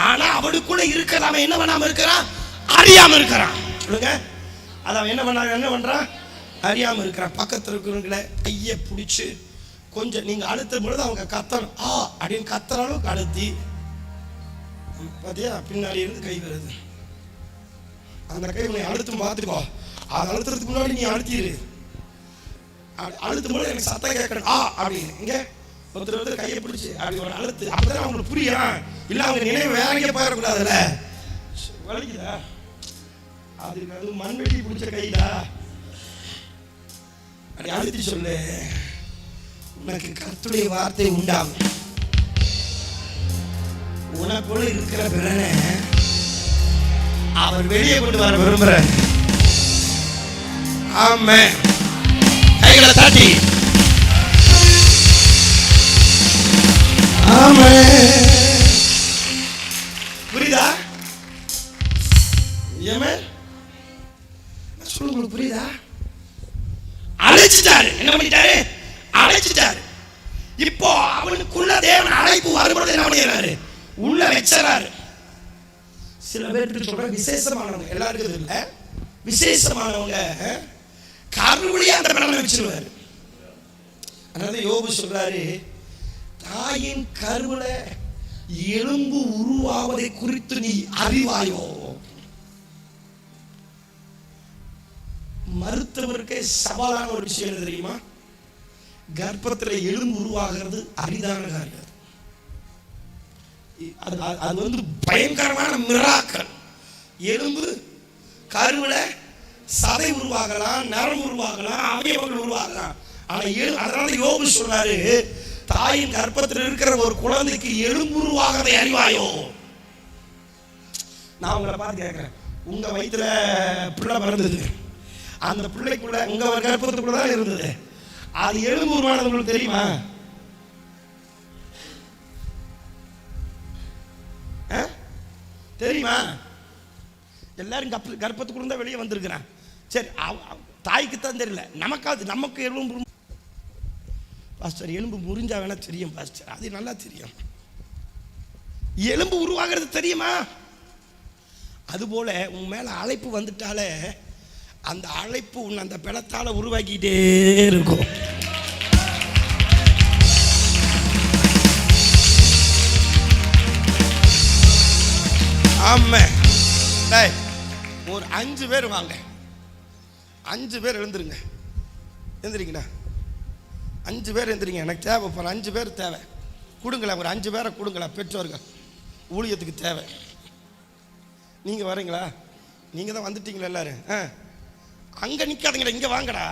[SPEAKER 1] ஆனா அவனுக்குள்ள இருக்கிறாம என்ன பண்ணாம இருக்கிறான்? அறியாம இருக்கிறான். சொல்லுங்க, அதான் என்ன பண்றான்? அறியாம இருக்கிறான். பக்கத்துல இருக்கிறவங்கள கையை பிடிச்சு கொஞ்சம் நீங்க அழுத்தும் பொழுது அவங்க கத்தணும், ஆ அப்படின்னு கத்துற அளவுக்கு அழுத்தி, பாத்தியா பின்னாடி இருந்து கை வருது, அந்த கை உன்னை அழுத்தும் பார்த்துக்கோ. அது அழுத்துறதுக்கு முன்னாடி நீ அழுத்திடு. அழுத்தும் போது எனக்கு சத்தம் கேட்கணும், ஆ அப்படின்னு இங்க ஒருத்தர் கையை பிடிச்சு அப்படி ஒரு அழுத்து. அப்பதான் அவங்களுக்கு புரியும். இல்ல அவங்க நினைவு வேற எங்கே போயிடக்கூடாதுல்ல. வலிக்குதா? அது மண்வெட்டி பிடிச்ச கைதா, அப்படி அழுத்தி சொல்லு, உனக்கு கர்த்தருடைய வார்த்தை உண்டாகும். உனக்குள்ள இருக்கிற பிறனை அவர் வெளியே கொண்டு வர விரும்புற. ஆமென். கைகளை தட்டி ஆமென். புரியுதா? ஆமென். சொல்லுங்க, உங்களுக்கு புரியுதா? அழைச்சிட்டாரு. என்ன பண்ணிட்டாரு? அழைச்சிட்டாரு. இப்போ அவனுக்குள்ள தேவன் அழைப்பு வரும்போது என்ன பண்ணிடுறாரு? உள்ள வச்சாரு. சில பேருக்கு சொல்ற விசேஷமானவங்க, எல்லாருக்கும் இல்ல, விசேஷமானவங்க கருவிலேயே அந்த பலனை வச்சிருவாரு. அதனால யோபு சொல்றாரு, தாயின் கருவில எலும்பு உருவாவதை குறித்து நீ அறிவாயோ? மருத்துவருக்கு சவாலான ஒரு விஷயம் தெரியுமா? கர்ப்பத்தில் எலும்பு உருவாகிறது அரிதான காரியம். அது வந்து பயங்கரமான மிராக்கள். எலும்பு கருவில சதை உருவாகலாம், நரம் உருவாகலாம், அவயவங்கள் உருவாகலாம். ஆனா அதனால யோபு சொல்றாரு, தாயின் கர்ப்பத்தில் இருக்கிற ஒரு குழந்தைக்கு எலும்பு உருவாகதை அறிவாயோ? நான் உங்களை பார்த்து கேட்கிறேன், உங்க வயிற்றுல பிள்ளை பிறந்தது, அந்த பிள்ளைக்குள்ள உங்க கர்ப்பத்துக்குள்ளதான் இருந்தது, அது எலும்பு உருவானது உங்களுக்கு தெரியுமா? தெரியுமா? எல்லாரும் கர்ப்பத்துக்குள்ள வெளியே வந்திருக்கிறான். சரி, தாய்க்கு தான் தெரியல, நமக்காவது நமக்கு எலும்பு பாஸ்டர் எலும்பு முறிஞ்சா வேணா தெரியும் பாஸ்டர், அது நல்லா தெரியும். எலும்பு உருவாகிறது தெரியுமா? அதுபோல உன் மேல அழைப்பு வந்துட்டாலே அந்த அழைப்பு உன் அந்த பலத்தால உருவாக்கிட்டே இருக்கும். ஆமா, ஒரு 5 பேர் வாங்க, 5 பேர் எழுந்துருங்க. எழுந்திரிங்கண்ணா, 5 பேர் எழுந்திரிங்க. எனக்கு தேவை, 5 பேர் தேவை. கொடுங்களேன், ஒரு 5 பேரை கொடுங்களேன். பெற்றோர்கள் ஊழியத்துக்கு தேவை. நீங்கள் வரீங்களா? நீங்கள் தான் வந்துட்டீங்களா எல்லாரும்? அங்கே நிற்காதீங்கடா, இங்கே வாங்கடா,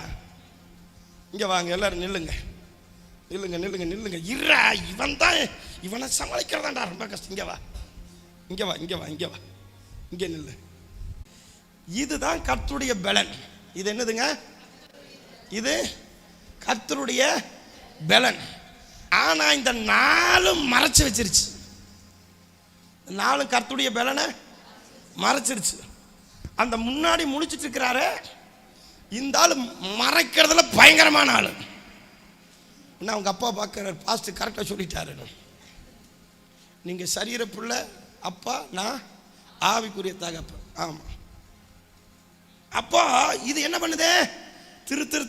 [SPEAKER 1] இங்கே வாங்க. எல்லாரும் நில்லுங்க, நில்லுங்க, நில்லுங்க, நில்லுங்க. இருடா, இவன் தான், இவனை சமாளிக்கிறதாண்டா ரொம்ப கஷ்டம். இங்கே வா, இங்கே வா, இங்கே வா, இங்கே வா, இங்கே நில்லு. இதுதான் கர்த்தருடைய பலன். இது என்னதுங்க? இது கர்த்தருடைய பலன். ஆனா இந்த 4 மறைச்சு வச்சிருச்சு. 4 கர்த்தருடைய பலனை மறைச்சிருச்சு. அந்த முன்னாடி முழிச்சிட்டு இருக்கிறாரு, இந்த ஆளு மறைக்கிறதுல பயங்கரமான ஆளு. என்ன அவங்க அப்பா பார்க்கிறார், பாஸ்ட் கரெக்டாக சொல்லிட்டாரு, நீங்க சரீர புள்ள அப்பா, நான் ஆவிக்குரிய தகப்பன். ஆமா. அப்போ இது என்ன பண்ணுது?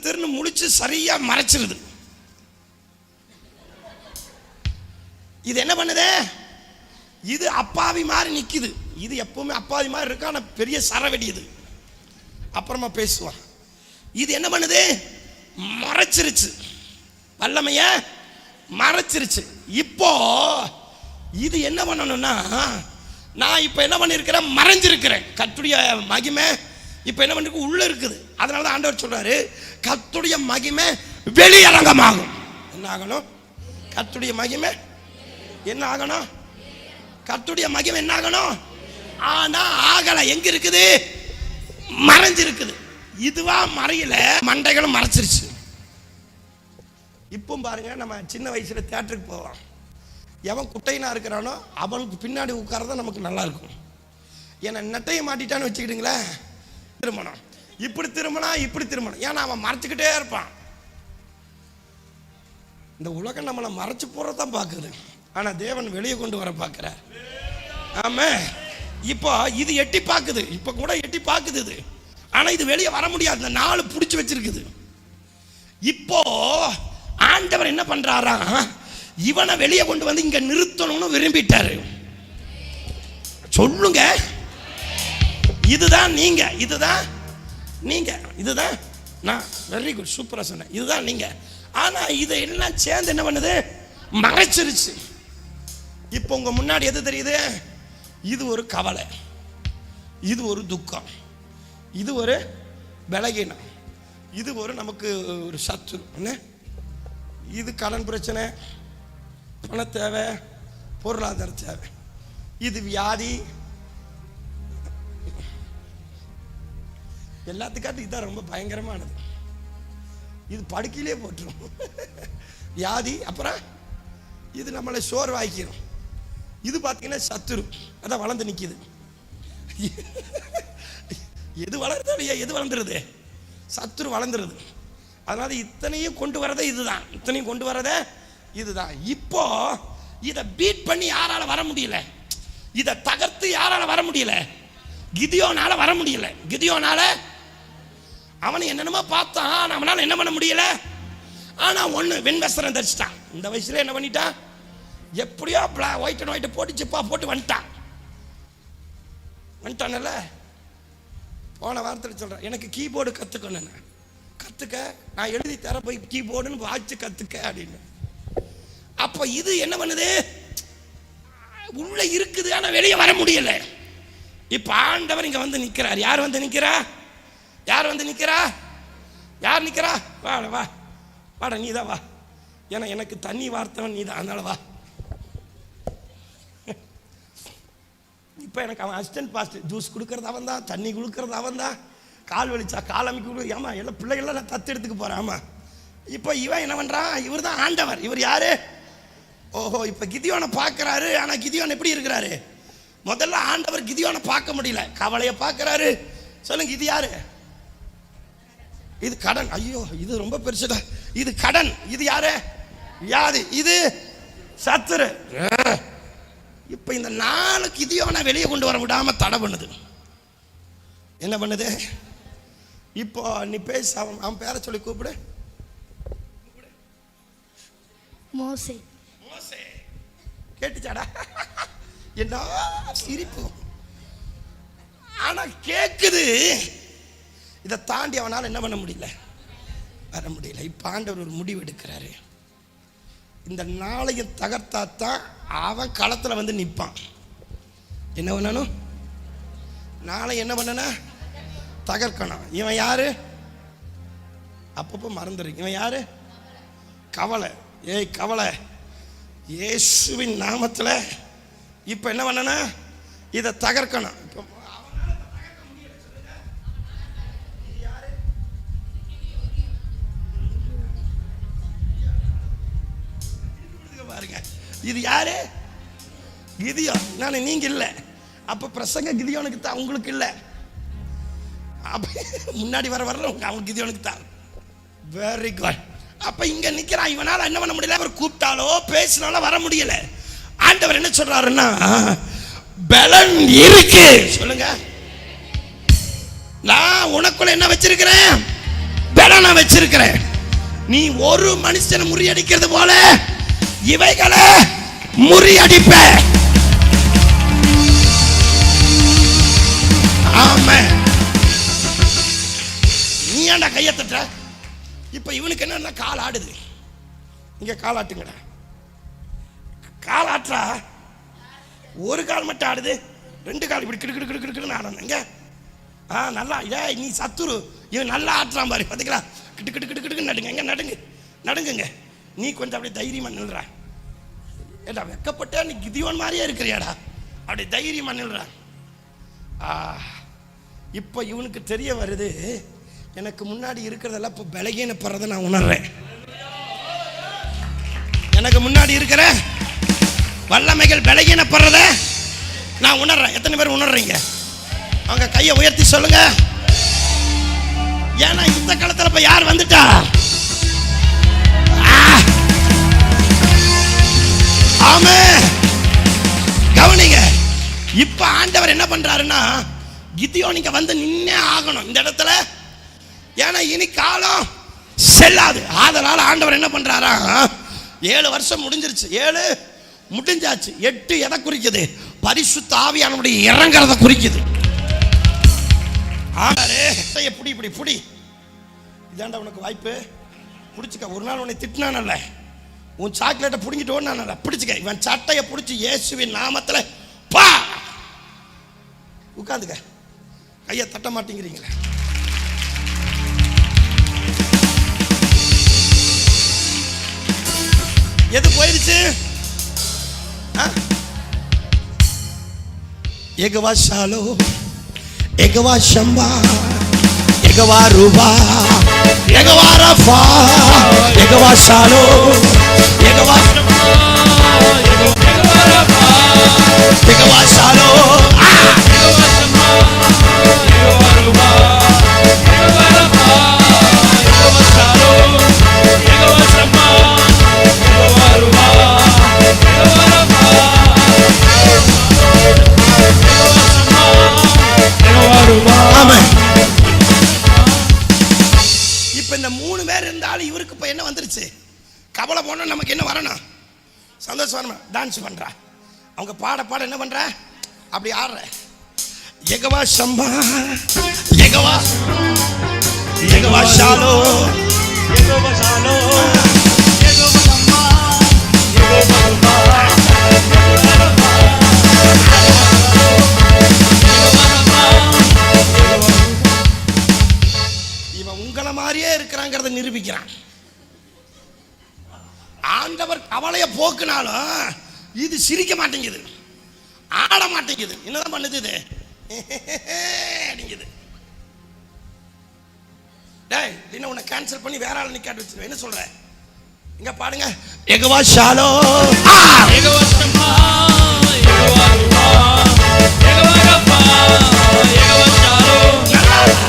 [SPEAKER 1] திருன்னு முழிச்சு சரியா மறைச்சிருது. இது என்ன பண்ணுது? இது அப்பாவி மாதிரி நிக்குது. இது எப்பவுமே அப்பாவி மாதிரி இருக்கு, ஆனா பெரிய சரவெடி. இது அப்புறமா பேசுவான். இது என்ன பண்ணுது? மறைச்சிருச்சு, வல்லமைய மறைச்சிருச்சு. இப்போ இது என்ன பண்ணணும்னா, நான் இப்போ என்ன பண்ணியிருக்கிறேன்? மறைஞ்சிருக்கிறேன். கர்த்தருடைய மகிமை இப்போ என்ன பண்ணிருக்கு? உள்ள இருக்குது. அதனால தான் ஆண்டவர் சொல்றாரு, கர்த்தருடைய மகிமை வெளியரங்கமாகும். என்ன ஆகணும்? கர்த்தருடைய மகிமை என்ன ஆகணும்? கர்த்தருடைய மகிமை என்ன ஆகணும்? ஆனா ஆகல. எங்க இருக்குது? மறைஞ்சிருக்குது. இதுவா மறையல, மண்டைகளும் மறைச்சிருச்சு. இப்போ பாருங்க, நம்ம சின்ன வயசுல தியேட்டருக்கு போவோம். எவன் குட்டையினா இருக்கிறானோ அவனுக்கு பின்னாடி உட்காரதான் நமக்கு நல்லா இருக்கும். ஏன்னா நெட்டையை மாட்டிட்டான்னு வச்சுக்கிட்டுங்களேன், திருமணம் இப்படி திருமணம் இப்படி திருமணம், ஏன்னா அவன் மறைச்சிக்கிட்டே இருப்பான். இந்த உலகம் நம்மளை மறைச்சு போறதான் பார்க்குது, ஆனா தேவன் வெளியே கொண்டு வர பார்க்கிறார். ஆமா, இப்போ இது எட்டி பார்க்குது, இப்போ கூட எட்டி பார்க்குது இது, ஆனா இது வெளியே வர முடியாது. இந்த நாலு பிடிச்சி வச்சிருக்குது. இப்போ ஆண்டவர் என்ன பண்றாரா? இவனை வெளியே கொண்டு வந்து இங்க நிறுத்தணும்னு விரும்பிட்டாரு. சொல்லுங்க, இதுதான் நீங்க, இதுதான் நீங்க, இதுதான் நான். வெரி குட், சூப்பரா சொன்னேன். இதுதான் நீங்க. ஆனா இதை எல்லாம் சேர்ந்து என்ன பண்ணுது? மறைச்சிருச்சு. இப்போ உங்க முன்னாடி எது தெரியுது? இது ஒரு கவலை, இது ஒரு துக்கம், இது ஒரு பலகீனம், இது ஒரு நமக்கு ஒரு சத்துரு. என்ன? இது கடன் பிரச்சனை, பண தேவை, பொருளாதார தேவை, இது வியாதி. எல்லாத்துக்காட்டும் இதுதான் ரொம்ப பயங்கரமானது. இது படுக்கையிலே போட்டுரும் வியாதி. அப்புறம் இது நம்மளை சோர்வாக்கிடும். இது பார்த்தீங்கன்னா சத்துரு, அதான் வளர்ந்து நிற்கிது. எது வளர்றது? எது வளர்ந்துருது? சத்துரு வளர்ந்துருது. அதனால இத்தனையும் கொண்டு வரதே இதுதான், இத்தனையும் கொண்டு வரதே இதுதான். இப்போ இதை பீட் பண்ணி யாரால வர முடியல, இதை தகர்த்து யாரால வர முடியல? கிதியோனால வர முடியல. கிதியோனால அவனை என்னென்னமோ பார்த்தான், நம்மளால என்ன பண்ண முடியல. ஆனா ஒண்ணு, வெண்வஸ்திரம் தரிச்சிட்டான். இந்த வயசுல என்ன பண்ணிட்டான்? எப்படியோ ஒயிட் அண்ட் ஒயிட் போட்டு சிப்பா போட்டு வந்துட்டான்ல. போன வாரத்தில் சொல்றேன், எனக்கு கீபோர்டு கத்துக்கணும், கத்துக்க, நான் எழுதி தர போய் கீபோர்டுன்னு வாட்சி கத்துக்க அப்படின்னு. அப்ப இது என்ன பண்ணுது? உள்ள இருக்குது, ஆனா வெளியே வர முடியல. இப்ப ஆண்டவர் இங்க வந்து நிக்கிறார். யார் வந்து நிக்கிறா? யார் வந்து நிக்கிறா? யார் நிக்கிறா? வா வா வாடா, நீதான் வா. ஏன்னா எனக்கு தண்ணி வார்த்தவன் நீதான், அதனால வா. இப்ப எனக்கு அவன் அசிஸ்டன்ட் பாஸ்டர், ஜூஸ் கொடுக்கறது அவன் தான், தண்ணி கொடுக்கறது அவன் தான், கால் வலிச்சா கால் அமைக்க கொடுக்குறது. ஆமா, எல்லாம் பிள்ளைகள்லாம் நான் தத்து எடுத்துக்க போறேன். ஆமா, இப்போ இவன் என்ன பண்றான்? இவர் தான் ஆண்டவர். இவர் யாரு? ஓஹோ, இப்ப கிதியோனை பார்க்கிறாரு. ஆனா கிதியோன் எப்படி இருக்கிறாரு? முதல்ல ஆண்டவர் கிதியோனை பார்க்க முடியல, கவலையை பார்க்கிறாரு. சொல்லுங்க, இது யாரு? இது கடன். ஐயோ, இது ரொம்ப பெருசுடா. இது கடன். இது யாரு? வியாதி. இது சத்துரு. இப்ப இந்த 4 கிதியோனை வெளியே கொண்டு வர விடாம தடை பண்ணுது. என்ன பண்ணுது? இப்போ நீ பேச, அவன் பேரை சொல்லி கூப்பிடு.
[SPEAKER 3] மோசே.
[SPEAKER 1] மோசே கேட்டுச்சாடா? என்ன சிரிப்பு. ஆனா கேக்குது. இதை தாண்டி அவனால என்ன பண்ண முடியல, வர முடியல. இப்ப ஆண்டவர் ஒரு முடிவு எடுக்கிறாரு. இந்த நாளைய தகர்த்தாத்தான் அவன் களத்துல வந்து நிற்பான். என்ன பண்ணணும்? நாளை என்ன பண்ணனா? தகர்க்கணும். இவன் யாரு? அப்பப்போ மறந்துரு. இவன் யாரு? கவலை. ஏய் கவலை, இயேசுவின் நாமத்துல இப்ப என்ன பண்ணனா? இதை தகர்க்கணும். பாருங்க, இது யாரு? கிதியோன். நான் நீங்க இல்ல. அப்ப பிரசங்க கிதியோனுக்கு தான், உங்களுக்கு இல்ல. முன்னாடி வர அவங்க கிதியோனுக்கு தான். Very good. அப்ப இங்க நிக்கிறான். இவனால என்ன பண்ண முடியல. அவர் கூப்பிட்டாலோ பேசினாலோ வர முடியல. ஆண்டவர் என்ன சொல்றாருன்னா, பலன் இருக்கு. சொல்லுங்க, நான் உனக்குள்ள என்ன வச்சிருக்கிறேன்? பலனை வச்சிருக்கிறேன். நீ ஒரு மனுஷனை முறியடிக்கிறது போல இவைகளை முறியடிப்ப. ஆமென். நீ ஏன்டா கையை தட்டுற? இப்ப இவனுக்கு என்ன கால் ஆடுது, இங்க கால் ஆட்டுங்கடா. கால் ஆட்டுறா, ஒரு கால் மட்டும் ஆடுது, ரெண்டு கால் இப்படி கிடு கிடு கிடு கிடுன்னு ஆடணும். இங்க நல்லா இதே நீ சத்துரு, இவன் நல்லா ஆட்டுறான் பாரு, பார்த்துக்கலாம். கிட்டு கிட்டு கிட்டு கிட்டுன்னு நடுங்க, எங்க நடுங்க நடுங்குங்க. நீ கொஞ்சம் அப்படியே தைரியமா நில்றா. ஏடா வெக்கப்பட்ட நீ கிதியோன் மாதிரியே இருக்கிறியாடா, அப்படி தைரியமா நில்றா. இப்போ இவனுக்கு தெரிய வருது, எனக்கு முன்னாடி இருக்கிறதெல்லாம் இப்போ பலகீனப்படுறதை நான் உணர்றேன். எனக்கு முன்னாடி இருக்கிற வல்லமைகள் பலகீனப்படுறத நான் உணர்றேன். எத்தனை பேர் உணர்றீங்க? அவங்க கையை உயர்த்தி சொல்லுங்க. ஏன்னா இந்த காலத்தில் இப்ப யார் வந்துட்டா? ஆமே, கவனிங்க. இப்ப ஆண்டவர் என்ன பண்றாருன்னா, கிதியோனிங்க வந்து நின்னே ஆகணும் இந்த இடத்துல. ஏன்னா இனி காலம் செல்லாது. அதனால ஆண்டவர் என்ன பண்றாரா, 7 வருஷம் முடிஞ்சிருச்சு, 7 முடிஞ்சாச்சு. 8 எதை குறிக்குது? பரிசுத்த ஆவியானவருடைய இறங்கறத குறிக்குது. புடி இப்படி புடி, இதாண்டா உனக்கு வாய்ப்பு, பிடிச்சிக்க. ஒரு நாள் உன்னை திட்டினானல்ல, உன் சாக்லேட்டை பிடிங்கிட்டு ஓடினானல்ல, பிடிச்சிக்க. இவன் சட்டையை பிடிச்சி இயேசுவின் நாமத்துல பா, உட்காந்துக்க. கையை தட்ட மாட்டேங்கிறீங்களே. எது போயிருச்சு? எகவா ஷாலோ, எகவா ஷம்பா, எகவா ரூபா, எகவா ரஃபா, எகவா ஷாலோ, எகவா ஷம்பா, எகவா ரஃபா, எகவா ஷாலோ, எகவா ஷம்பா, எகவா ரூபா, எகவா ரஃபா, எகவா ஷாலோ, எகவா ஷம்பா, எகவா ரூபா, எகவா ரஃபா. இப்ப இந்த 3 பேர் இருந்தாலும் இவருக்கு இப்ப என்ன வந்துருச்சு? கவலை போனா நமக்கு என்ன வரணும்? சந்தோஷமா டான்ஸ் பண்றா. அவங்க பாட பாட என்ன பண்ற? அப்படி ஆடுற. எகவா சம்பா, எகவா எகவா ஷாலோ, எகவா ஷாலோ, எகவா சம்பா, எகவா ரூபா, உங்களை மாதிரியே இருக்கிறாங்கிறத நிரூபிக்கிறான். ஆண்டவர் கவலைய போக்குனாலும் இது சிரிக்க மாட்டேங்குது, ஆட மாட்டேங்குது. என்னதான் பண்ணுது இது? அடிங்குது. டேய், என்ன உன்னை கேன்சல் பண்ணி வேற ஆள் நிக்காட்டு வச்சிருவேன். என்ன சொல்ற? இங்க பாடுங்க. எகவா ஷாலோ, எகவா சம்பா, எகவா ரூபா, எகவா ரஃபா, எகவா ஷாலோ,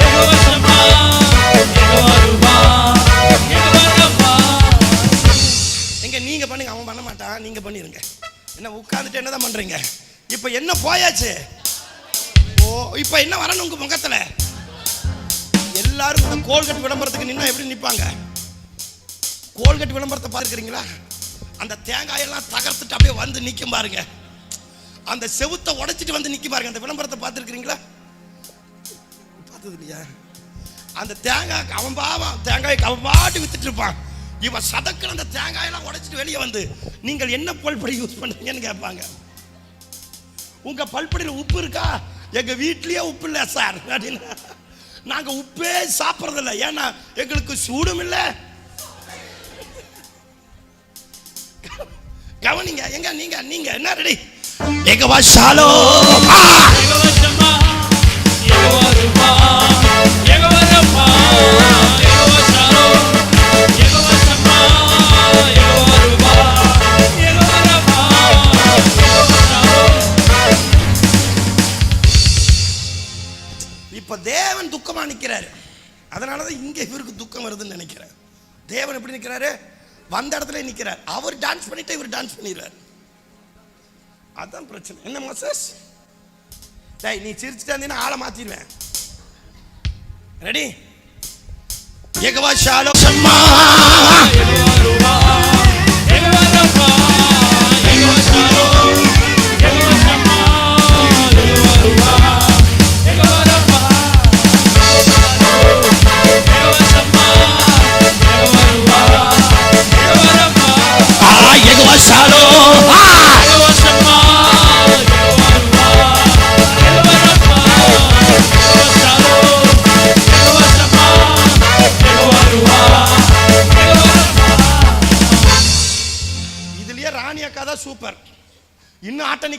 [SPEAKER 1] எகவா சம்பா, எகவா ரூபா, எகவா ரஃபா. எங்க நீங்க பண்ணுங்க, அவன் பண்ண மாட்டான், நீங்க பண்ணிருங்க. என்ன உட்கார்ந்துட்டு என்னதான் பண்றீங்க? இப்ப என்ன போயாச்சு? ஓ, இப்ப என்ன வரணும் உங்க முகத்துல? எல்லாரும் இந்த கோல்கட் விளம்பரத்துக்கு நின்னா எப்படி நிப்பாங்க? கோல்கட் விளம்பரத்தை பார்க்கிறீங்களா? அந்த தேங்காயெல்லாம் தகர்த்துட்டு அப்படியே வந்து நிக்கும் பாருங்க. அந்த செவுத்தை உடைச்சிட்டு வந்து நிக்கும் பாருங்க. அந்த விளம்பரத்தை பார்த்துருக்கிறீங்களா? பார்த்தது இல்லையா? அந்த தேங்காய் அவன் பாவம், தேங்காய்க்கு அவன் பாட்டு வித்துட்டு இருப்பான். இவன் சதக்குன்னு அந்த தேங்காயெல்லாம் உடைச்சிட்டு வெளியே வந்து, நீங்கள் என்ன பல்படி யூஸ் பண்றீங்கன்னு கேட்பாங்க. உங்க பல்படியில் உப்பு இருக்கா? எங்க வீட்லயே உப்பு இல்லை சார் அப்படின்னு. நாங்க உப்பே சாப்பிட்றதில்ல, ஏன்னா எங்களுக்கு சூடும் இல்லை. கவனிங்க. எங்க நீங்க நீங்க என்ன ரெடி? எகவா ஷாலோ, எகவா சம்பா, எகவா ரூபா, எகவா ரஃபா, எகவா ஷாலோ, எகவா சம்பா, எகவா ரூபா, எகவா ரஃபா, எகவா ஷாலோ. இப்ப தேவன் துக்கமா நிக்கிறாரு. அதனாலதான் இங்க இவருக்கு துக்கம் வருதுன்னு நினைக்கிறேன். தேவன் எப்படி நிக்கிறாரு? வந்த இடத்துல நிக்கிறார். அவர் டான்ஸ் பண்ணிட்டு இவர் டான்ஸ் பண்ணிடுறார். அதான் பிரச்சனை. என்ன மோசஸ்? டேய், நீ சிரிச்சுட்டு இருந்தீன்னா ஆளை மாத்திடுவேன். ரெடி? எகவா ஷாலோ சம்மா, எகவா ரூபா, எகவா ரஃபா, எகவா ஷாலோ, எகவா சம்மா, எகவா ரூபா, எகவா ரஃபா, எகவா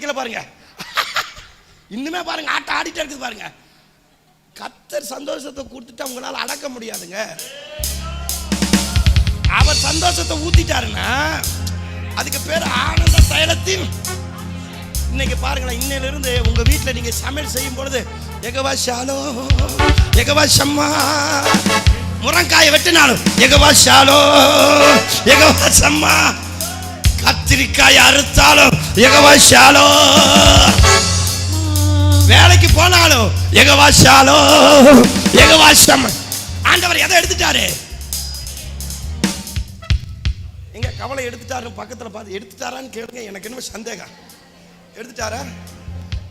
[SPEAKER 1] வைக்கல பாருங்க. இன்னுமே பாருங்க ஆட்டம் ஆடிட்டே இருக்குது பாருங்க. கர்த்தர் சந்தோஷத்தை கொடுத்துட்டு உங்களால அடக்க முடியாதுங்க. அவர் சந்தோஷத்தை ஊத்திட்டாருன்னா அதுக்கு பேர் ஆனந்த தைலத்தின். இன்னைக்கு பாருங்களேன், இன்னையிலிருந்து உங்க வீட்டில் நீங்க சமையல் செய்யும் பொழுது எகவா ஷாலோ எகவா ஷம்மா, முருங்காயை வெட்டினாலும் எகவா ஷாலோ எகவா ஷம்மா, கத்திரிக்காய் அறுத்தாலும் எகவா ஷாலோ, வேலைக்கு போனாலும் எகவா ஷாலோ எகவா ஷம்மா. ஆண்டவர் எதை எடுத்துட்டாரு? எங்க கவலை எடுத்துட்டாரு? பக்கத்துல பார்த்து எடுத்துட்டாரான்னு கேளுங்க. எனக்கு என்ன சந்தேகம், எடுத்துட்டாரா?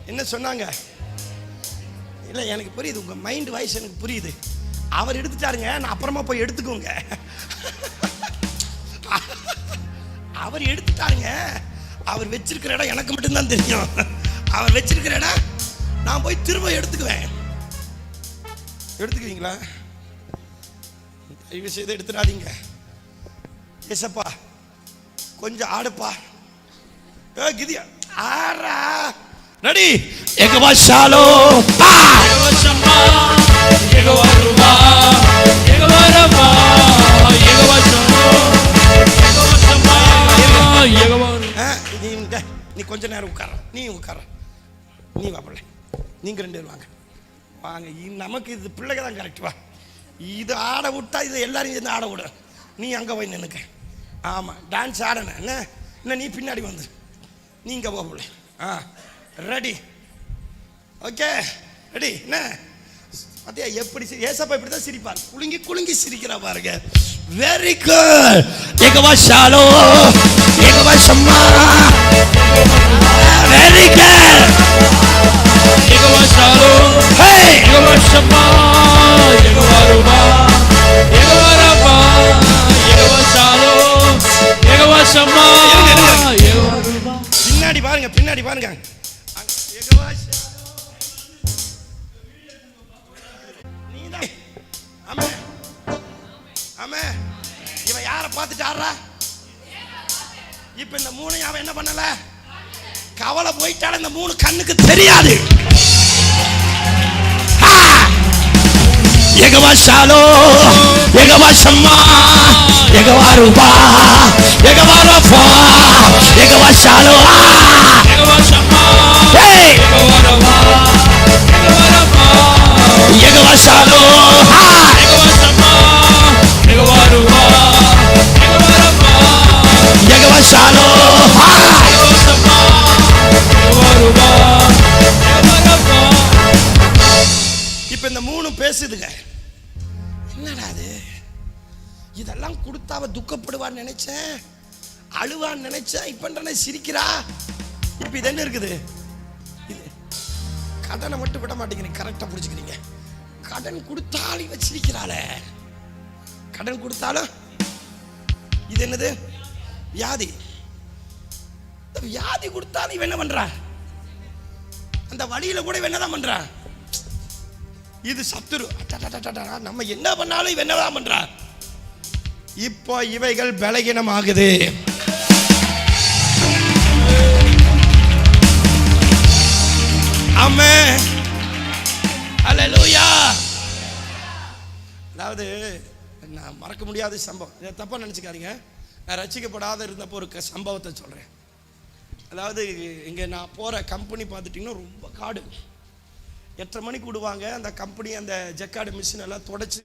[SPEAKER 1] என்ன சொன்னாங்க? இல்லை எனக்கு புரியுது, உங்க மைண்ட் வாய்ஸ் எனக்கு புரியுது. அவர் எடுத்துட்டாருங்க, நான் அப்புறமா போய் எடுத்துக்கோங்க. அவர் எடுத்துட்டாருங்க. அவர் வச்சிருக்கிற இடம் எனக்கு மட்டும்தான் தெரியும். அவர் வச்சிருக்கிற இடம் நான் போய் திரும்ப எடுத்துக்குவேன். எடுத்துக்குவீங்களா? தயவு செய்து எடுத்துடாதீங்க. ஏசப்பா கொஞ்சம் ஆடுப்பா. கிதியா ஆரா ரெடி. எகவா ஷாலோ
[SPEAKER 2] எகவா ஷம்மா எகவா ருபா எகவா ரபா எகவா ஷம்மா எகவா ஷம்மா எகவா.
[SPEAKER 1] நீ கொஞ்ச நேரம் உட்கார, நீ உட்கார, நீ வாப்பல, நீங்க 2 பேர் வாங்க வாங்க. நமக்கு இது பிள்ளைங்க தான் கரெக்ட். வா, இது ஆட விட்டா இது எல்லாரும் சேர்ந்து ஆட விட. நீ அங்கே போய் நின்னுக்க. ஆமாம், டான்ஸ் ஆடணும் என்ன. என்ன நீ பின்னாடி வந்து நீங்க போகல. ரெடி? Okay ready. என்ன அதே எப்படி ஏசப்பா இப்படி தான் சிரிப்பார், குலுங்கி குலுங்கி சிரிக்கிறா பாருங்க. Very good. எகவா ஷாலோ எகவா ஷம்மா, வெரி குட்.
[SPEAKER 2] எகவா ஷாலோ எகவா ஷம்மா எகவா ருபா எகவா ரபா எகவா ஷாலோ எகவா ஷம்மா எகவா ருபா.
[SPEAKER 1] பின்னாடி பாருங்க, பின்னாடி பாருங்க. இவன் யாரை பார்த்துட்டு ஆடுறா? இப்ப இந்த 3 அவன் என்ன பண்ணல? கவலை போயிட்டால இந்த 3 கண்ணுக்கு தெரியாது. எகவா ஷாலோ எகவா ஷம்மா எகவா ருபா எகவா ரபா எகவா ஷாலோ
[SPEAKER 2] எகவா ஷம்மா எகவா ரபா எகவா ரபா
[SPEAKER 1] எகவா ஷாலோ
[SPEAKER 2] எகவா ஷம்மா எகவா ருபா எகவா ரபா
[SPEAKER 1] எகவா ஷாலோ
[SPEAKER 2] எகவா ஷம்மா எகவா ருபா எகவா ரபா.
[SPEAKER 1] இப்ப இந்த 3 பேசுதுங்க. என்னடா அது? இதெல்லாம் கொடுத்தா அவ துக்கப்படுவான்னு நினைச்சேன், அழுவான்னு நினைச்சேன். இப்ப சிரிக்கிறா. இப்ப இது என்ன இருக்குது? இது கடனை மட்டும் விட மாட்டேங்கிறீங்க. கரெக்டா புரிஞ்சுக்கிறீங்க. கடன் கொடுத்தாலும் இவ சிரிக்கிறாளே. கடன் கொடுத்தாலும் இது என்னது? வியாதி. வியாதி கொடுத்தாலும் இவ என்ன பண்றா? அந்த வழியில கூட இவ என்னதான் பண்றா? இது சத்துரு. நம்ம என்ன பண்ணாலும் இவ என்னதான் பண்றா? இப்போ இவைகள் பலகீனமாகுது. ஆமென், அல்லேலூயா. அதாவது நான் மறக்க முடியாத சம்பவம். இதை தப்பா நினைச்சுக்காதீங்க. நான் ரட்சிக்கப்படாத இருந்தப்போ ஒரு சம்பவத்தை சொல்றேன். அதாவது இங்கே நான் போகிற கம்பெனி பார்த்துட்டிங்கன்னா ரொம்ப காடு. 8:30 மணிக்கு விடுவாங்க. அந்த கம்பெனி அந்த ஜக்கார்டு மிஷின் எல்லாம் தொடச்சி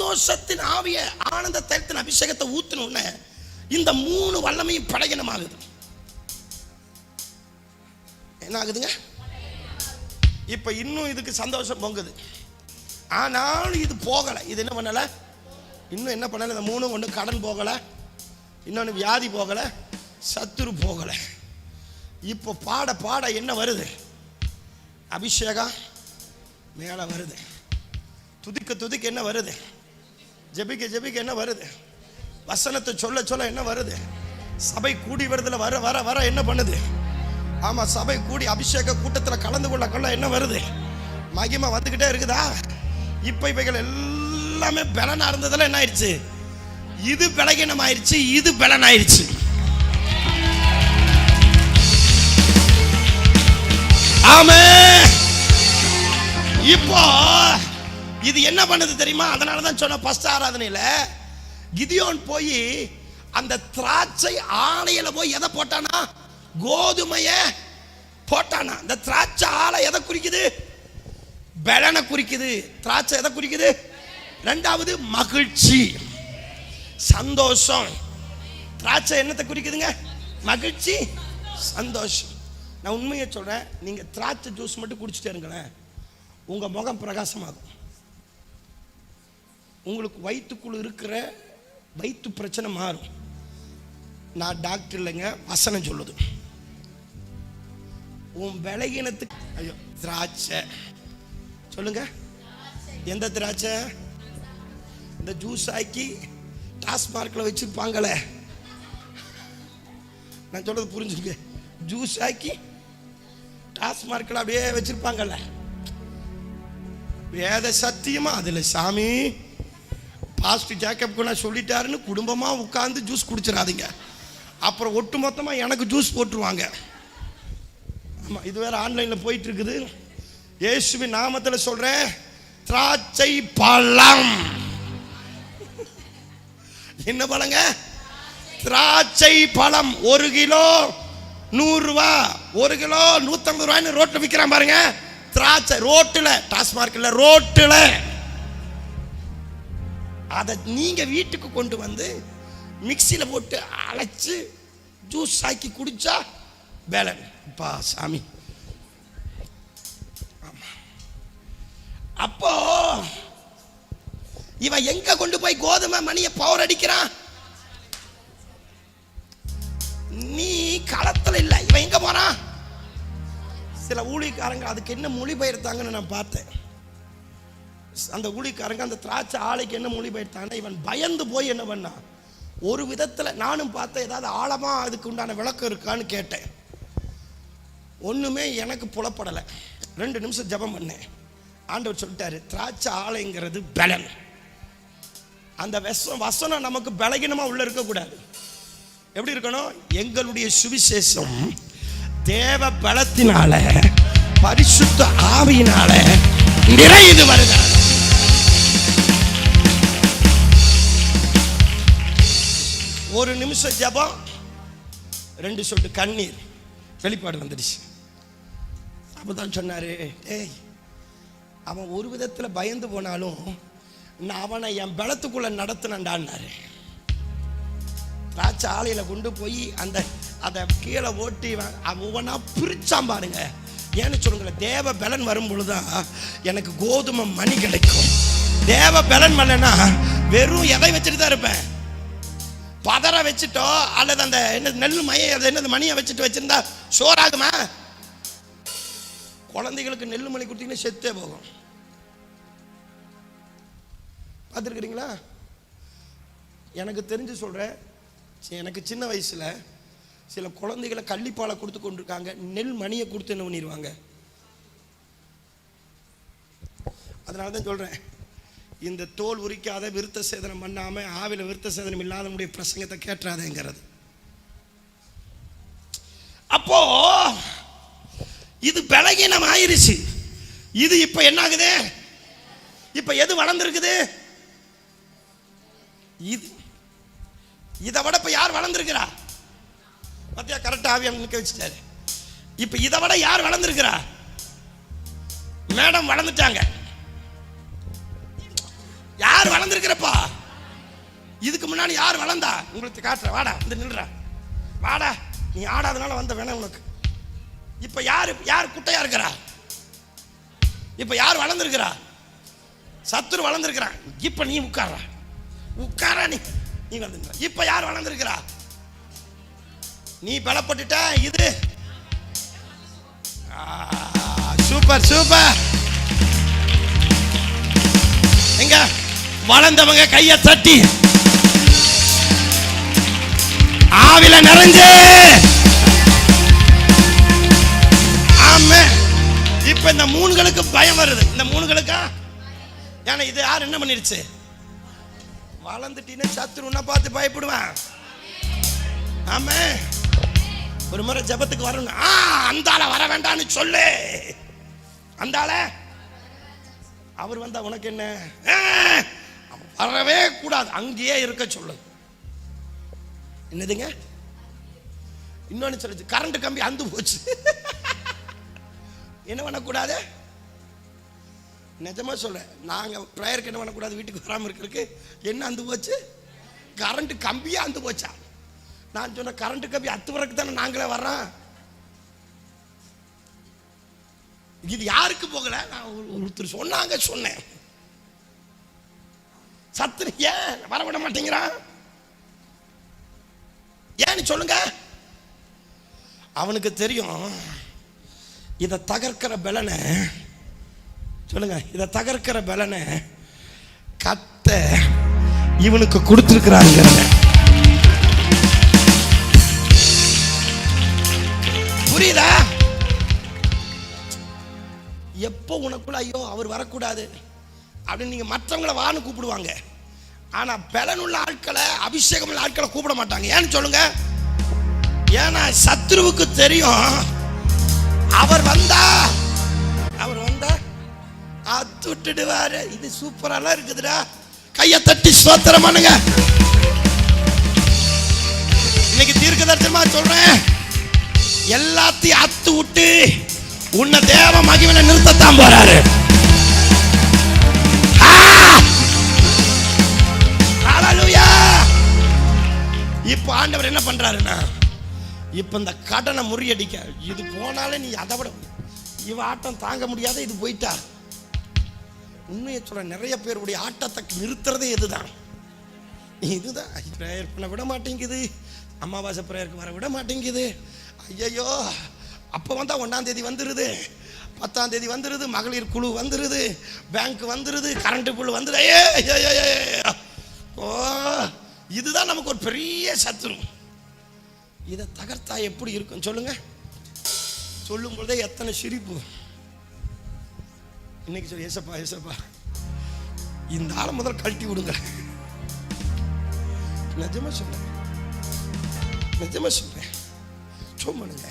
[SPEAKER 1] சந்தோஷத்தின் ஆவிய ஆனந்த தைலத்தின் அபிஷேகத்தை ஊத்தின இந்த 3 வல்லமையும் பலகீனமாகுது. என்ன ஆகுதுங்க? இப்ப இன்னும் இதுக்கு சந்தோஷம் பொங்குது. ஆனாலும் இது போகலை. இது என்ன பண்ணல? இன்னும் என்ன பண்ணல? இந்த 3 ஒன்று கடன் போகலை, இன்னொன்று வியாதி போகலை, சத்துரு போகலை. இப்போ பாட பாட என்ன வருது? அபிஷேகம் மேலே வருது. துதிக்க துதிக்க என்ன வருது? ஜெபிக்க ஜெபிக்க என்ன வருது? வசனத்தை சொல்ல சொல்ல என்ன வருது? சபை கூடி வருதுல வர வர வர என்ன பண்ணுது? ஆமா, சபை கூடி அபிஷேக கூட்டத்தில் கலந்து கொள்ள என்ன வருது? மகிமை வந்துகிட்டே இருக்குதா? இப்ப இவைகள் எல்லாமே பலனா இருந்ததுல என்ன ஆயிடுச்சு? இது பலகீனம் ஆயிடுச்சு, இது பலன் ஆயிடுச்சு. ஆமென். இப்போ இது என்ன பண்ணுது தெரியுமா? அதனாலதான் சொன்ன ஃபர்ஸ்ட் ஆராதனையில கிதியோன் போய் அந்த திராட்சை ஆலையில போய் எதை போட்டானா? கோதுமைய போட்டானா. இந்த திராட்சை ஆலை எதை குறிக்குது? பலனை குறிக்குது. திராட்சை எதை குறிக்குது? ரெண்டாவது மகிழ்ச்சி, சந்தோஷம். திராட்சை என்னத்தை குறிக்குதுங்க? மகிழ்ச்சி, சந்தோஷம். நான் உண்மையை சொல்றேன், நீங்க திராட்சை ஜூஸ் மட்டும் குடிச்சிட்டே இருங்களேன், உங்க முகம் பிரகாசமாகும். உங்களுக்கு வயிற்றுக்குள்ள இருக்கிற வயிற்று பிரச்சனை மாறும். நான் டாக்டர் இல்லைங்க, வசனம் சொல்லுது. உன் பலகீனத்துக்கு ஐயோ திராட்சை சொல்லுங்க. எந்த திராட்சை? இந்த ஜூஸ் ஆக்கி டாஸ்மார்க்ல வச்சிருப்பாங்களே, நான் சொல்றது புரிஞ்சுங்க. ஜூஸ் ஆக்கி டாஸ்மார்க்ல அப்படியே வச்சிருப்பாங்கல்ல, வேத சத்தியமா அதுல சாமி பாஸ்டர் ஜேக்கப் நான் சொல்லிட்டாருன்னு குடும்பமா உட்கார்ந்து ஜூஸ் குடிச்சிடாதீங்க. அப்புறம் ஒட்டு மொத்தமா எனக்கு ஜூஸ் போட்டுருவாங்க. ஆமா, இது வேற ஆன்லைன்ல போயிட்டு இருக்குது. இயேசுவின் நாமத்தில் சொல்றேன், திராட்சை பழம். என்ன பழங்க? திராட்சை பழம். 1 கிலோ 100 ரூபா, 1 கிலோ 150 ரூபாய்னு ரோட்ல விற்கிறான் பாருங்க. திராட்சை ரோட்டுல, டாஸ்மார்க்ல ரோட்டுல. அதை நீங்க வீட்டுக்கு கொண்டு வந்து மிக்சியில போட்டு அரைச்சு ஜூஸ் ஆக்கி குடிச்சா பேலன். அப்பா சாமி. அப்போ இவன் எங்க கொண்டு போய் கோதுமை மணியை பவர் அடிக்கிறான்? நீ களத்துல இல்ல. இவன் எங்க போறான்? சில ஊழியக்காரங்க அதுக்கு என்ன மொழிபெயர்த்தாங்கன்னு நான் பார்த்தேன். அந்த ஊழியக்காரங்க அந்த திராட்சை ஆலைக்கு என்ன மொழிபெயர்த்தாங்க? இவன் பயந்து போய் என்ன பண்ணா, ஒரு விதத்துல நானும் பார்த்தேன், ஏதாவது ஆழமா அதுக்கு உண்டான விளக்கம் இருக்கான்னு கேட்டேன். ஒண்ணுமே எனக்கு புலப்படலை. 2 நிமிஷம் ஜெபம் பண்ணேன். ஆண்டவர் சொல்லிட்டாரு, திராட்சை ஆலைங்கிறது பலன். அந்த வசனம் நமக்கு பலகீனமா உள்ள இருக்க கூடாது. எப்படி இருக்கணும்? எங்களுடைய சுவிசேஷம் தேவ பலத்தினால பரிசுத்த ஆவியினால நிறைந்து வருகிறது. ஒரு நிமிஷம் ஜெபம், 2 சொட்டு கண்ணீர், வெளிப்பாடு வந்துடுச்சு. அப்பதான் சொன்னாரு, ஏய் அவன் ஒரு விதத்துல பயந்து போனாலும் நான் அவனை என் பலத்துக்குள்ள நடத்தினாண்டான்னாரு. திராட்சை ஆலையில கொண்டு போய் அதை கீழே ஓட்டி ஒவ்வொன்னா பிரிச்சான் பாருங்க. ஏன்னு சொல்லுங்களேன், தேவ பலன் வரும் பொழுதுதான் எனக்கு கோதுமை மணி கிடைக்கும். தேவ பலன் வரலன்னா வெறும் எதை வச்சுட்டு தான் இருப்பேன். பதற வச்சுட்டோ அல்லது அந்த என்ன நெல் மைய என்னது மணியை வச்சுட்டு வச்சிருந்தா சோறாகுமா? குழந்தைகளுக்கு நெல் மணி கொடுத்தீங்கன்னா செத்தே போகும். பார்த்துருக்கிறீங்களா? எனக்கு தெரிஞ்சு சொல்றேன், எனக்கு சின்ன வயசுல சில குழந்தைகளை கள்ளிப்பாலை கொடுத்து கொண்டிருக்காங்க, நெல் மணியை கொடுத்து என்ன பண்ணிடுவாங்க. அதனால தான் சொல்றேன், இந்த தோல் உரிக்காத விருத்த சேதனம் பண்ணாம ஆவில விருத்த சேதனம் இல்லாதவனுடைய பிரசங்கத்தை கேட்டுறாதேங்கிறது. அப்போ இது பலகீனம் ஆயிருச்சு. இது இப்ப என்ன ஆகுது? இப்ப எது வளர்ந்துருக்குது? இதை விட இப்ப யார் வளர்ந்துருக்கிறா? பத்தியா, கரெக்டா ஆவியானவர் நிக்க வச்சுட்டாரு. இப்ப இதை விட யார் வளர்ந்துருக்கிறா? மேடம் வளர்ந்துட்டாங்க. யார் யார் வளர்ந்துருக்கிறப்பா? இதுக்கு முன்னாடி யார் வளர்ந்தா? உங்களுக்கு காட்டுற, வாடா வந்து நில்ற, வாடா. நீ ஆடாதனால வந்த வேணாம் உனக்கு. இப்ப யார் குட்டையா இருக்கிறா? இப்ப யார் வளர்ந்துருக்கிறா? சத்துரு வளர்ந்துருக்கிறான். இப்ப நீ உட்கார நீ வந்து. இப்ப யார் வளர்ந்துருக்கிறா? நீ பலப்பட்டுட்ட. இது சூப்பர் சூப்பர். எங்க வளர்ந்தவங்க கைய தட்டி ஆவில நிறைஞ்சு. ஆமா. இப்ப இந்த மூணுகளுக்கு பயம் வருது. இந்த மூணுகளுக்கா? ஏன்னா இது யார் என்ன பண்ணிருச்சு? வளர்ந்துட்டீன்னு சத்துருன்னா பார்த்து பயப்படுவான். ஆமா. ஒரு முறை ஜபத்துக்கு வரணும். அந்த ஆள வர வேண்டாம்னு சொல்லு. அந்த ஆள அவர் வந்தா உனக்கு என்ன? வரவே கூடாது, அங்கேயே இருக்க சொல்லு. என்னதுங்க? இன்னொன்னு சொல்லுச்சு, கரண்ட் கம்பி அந்து போச்சு. என்ன பண்ணக்கூடாது? நிஜமா சொல்றேன், நாங்க பிரேயருக்கு என்ன பண்ணக்கூடாது? வீட்டுக்கு வராம இருக்கிறதுக்கு என்ன அந்து போச்சு? கரண்ட் கம்பியா அந்து போச்சா? நான் சொன்ன கரண்ட் கம்பி அத்து வரக்கு தானே நாங்களே வர்றோம். இது யாருக்கு போகல? நான் ஒருத்தர் சொன்னாங்க, சொன்னேன். சத்துரு ஏன் வரவிட மாட்டேங்கிறான்? ஏன்னு சொல்லுங்க. அவனுக்கு தெரியும் இதை தகர்க்கிற பலனை. சொல்லுங்க, இதை தகர்க்கிற பலனை கத்த இவனுக்கு கொடுத்திருக்கிறாங்க. புரியுதா? எப்போ உனக்குள்ள ஐயோ அவர் வரக்கூடாது அப்படின்னு நீங்க மற்றவங்களை வான்னு கூப்பிடுவாங்க. ஆனா பலனுள்ள ஆட்களை, அபிஷேகம் உள்ள ஆட்களை கூப்பிட மாட்டாங்க. ஏன்னு சொல்லுங்க. ஏன்னா சத்ருவுக்கு தெரியும் அவர் வந்தா அத்துட்டுடுவாரு. இது சூப்பராலாம் இருக்குதுடா. கையை தட்டி ஸ்தோத்திரம் பண்ணுங்க. இன்னைக்கு தீர்க்கதரிசனமா சொல்றேன், எல்லாத்தையும் அத்து விட்டு உன்னை தேவ மகிமையில நிறுத்தத்தான் போறாரு. ஹல்லேலூயா. இப்ப ஆண்டவர் என்ன பண்றாருன்னா, இப்ப இந்த கடனை முறியடிக்க இது போனாலே நீ அதை விட இவ ஆட்டம் தாங்க முடியாத இது போயிட்டா. உண்மையை சொல்ற, நிறைய பேருடைய ஆட்டத்தை நிறுத்துறதே இதுதான். பிரேயர் பண்ண விட மாட்டேங்குது, அமாவாசை பிரேயருக்கு வர விட மாட்டேங்குது. ஐயோ, அப்போ வந்தா 1ஆம் தேதி வந்துருது, 10ஆம் தேதி வந்துருது, மகளிர் குழு வந்துருது, பேங்க் வந்துருது, கரண்ட் பில் வந்துரு. ஓ, இதுதான் நமக்கு ஒரு பெரிய சத்துரு. இதை தகர்த்தா எப்படி இருக்கும் சொல்லுங்க. சொல்லும் பொழுதே எத்தனை சிரிப்பு. இன்னைக்கு சொல்லி, ஏசப்பா ஏசப்பா இந்த ஆளை முதல்ல கழட்டி விடுங்க. நிஜமா சொல்றேன், நிஜமா சொல்றேன். சொல்லுங்க,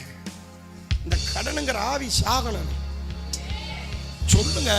[SPEAKER 1] இந்த கடனுங்கிற ஆவி சாகணும். சொல்லுங்க.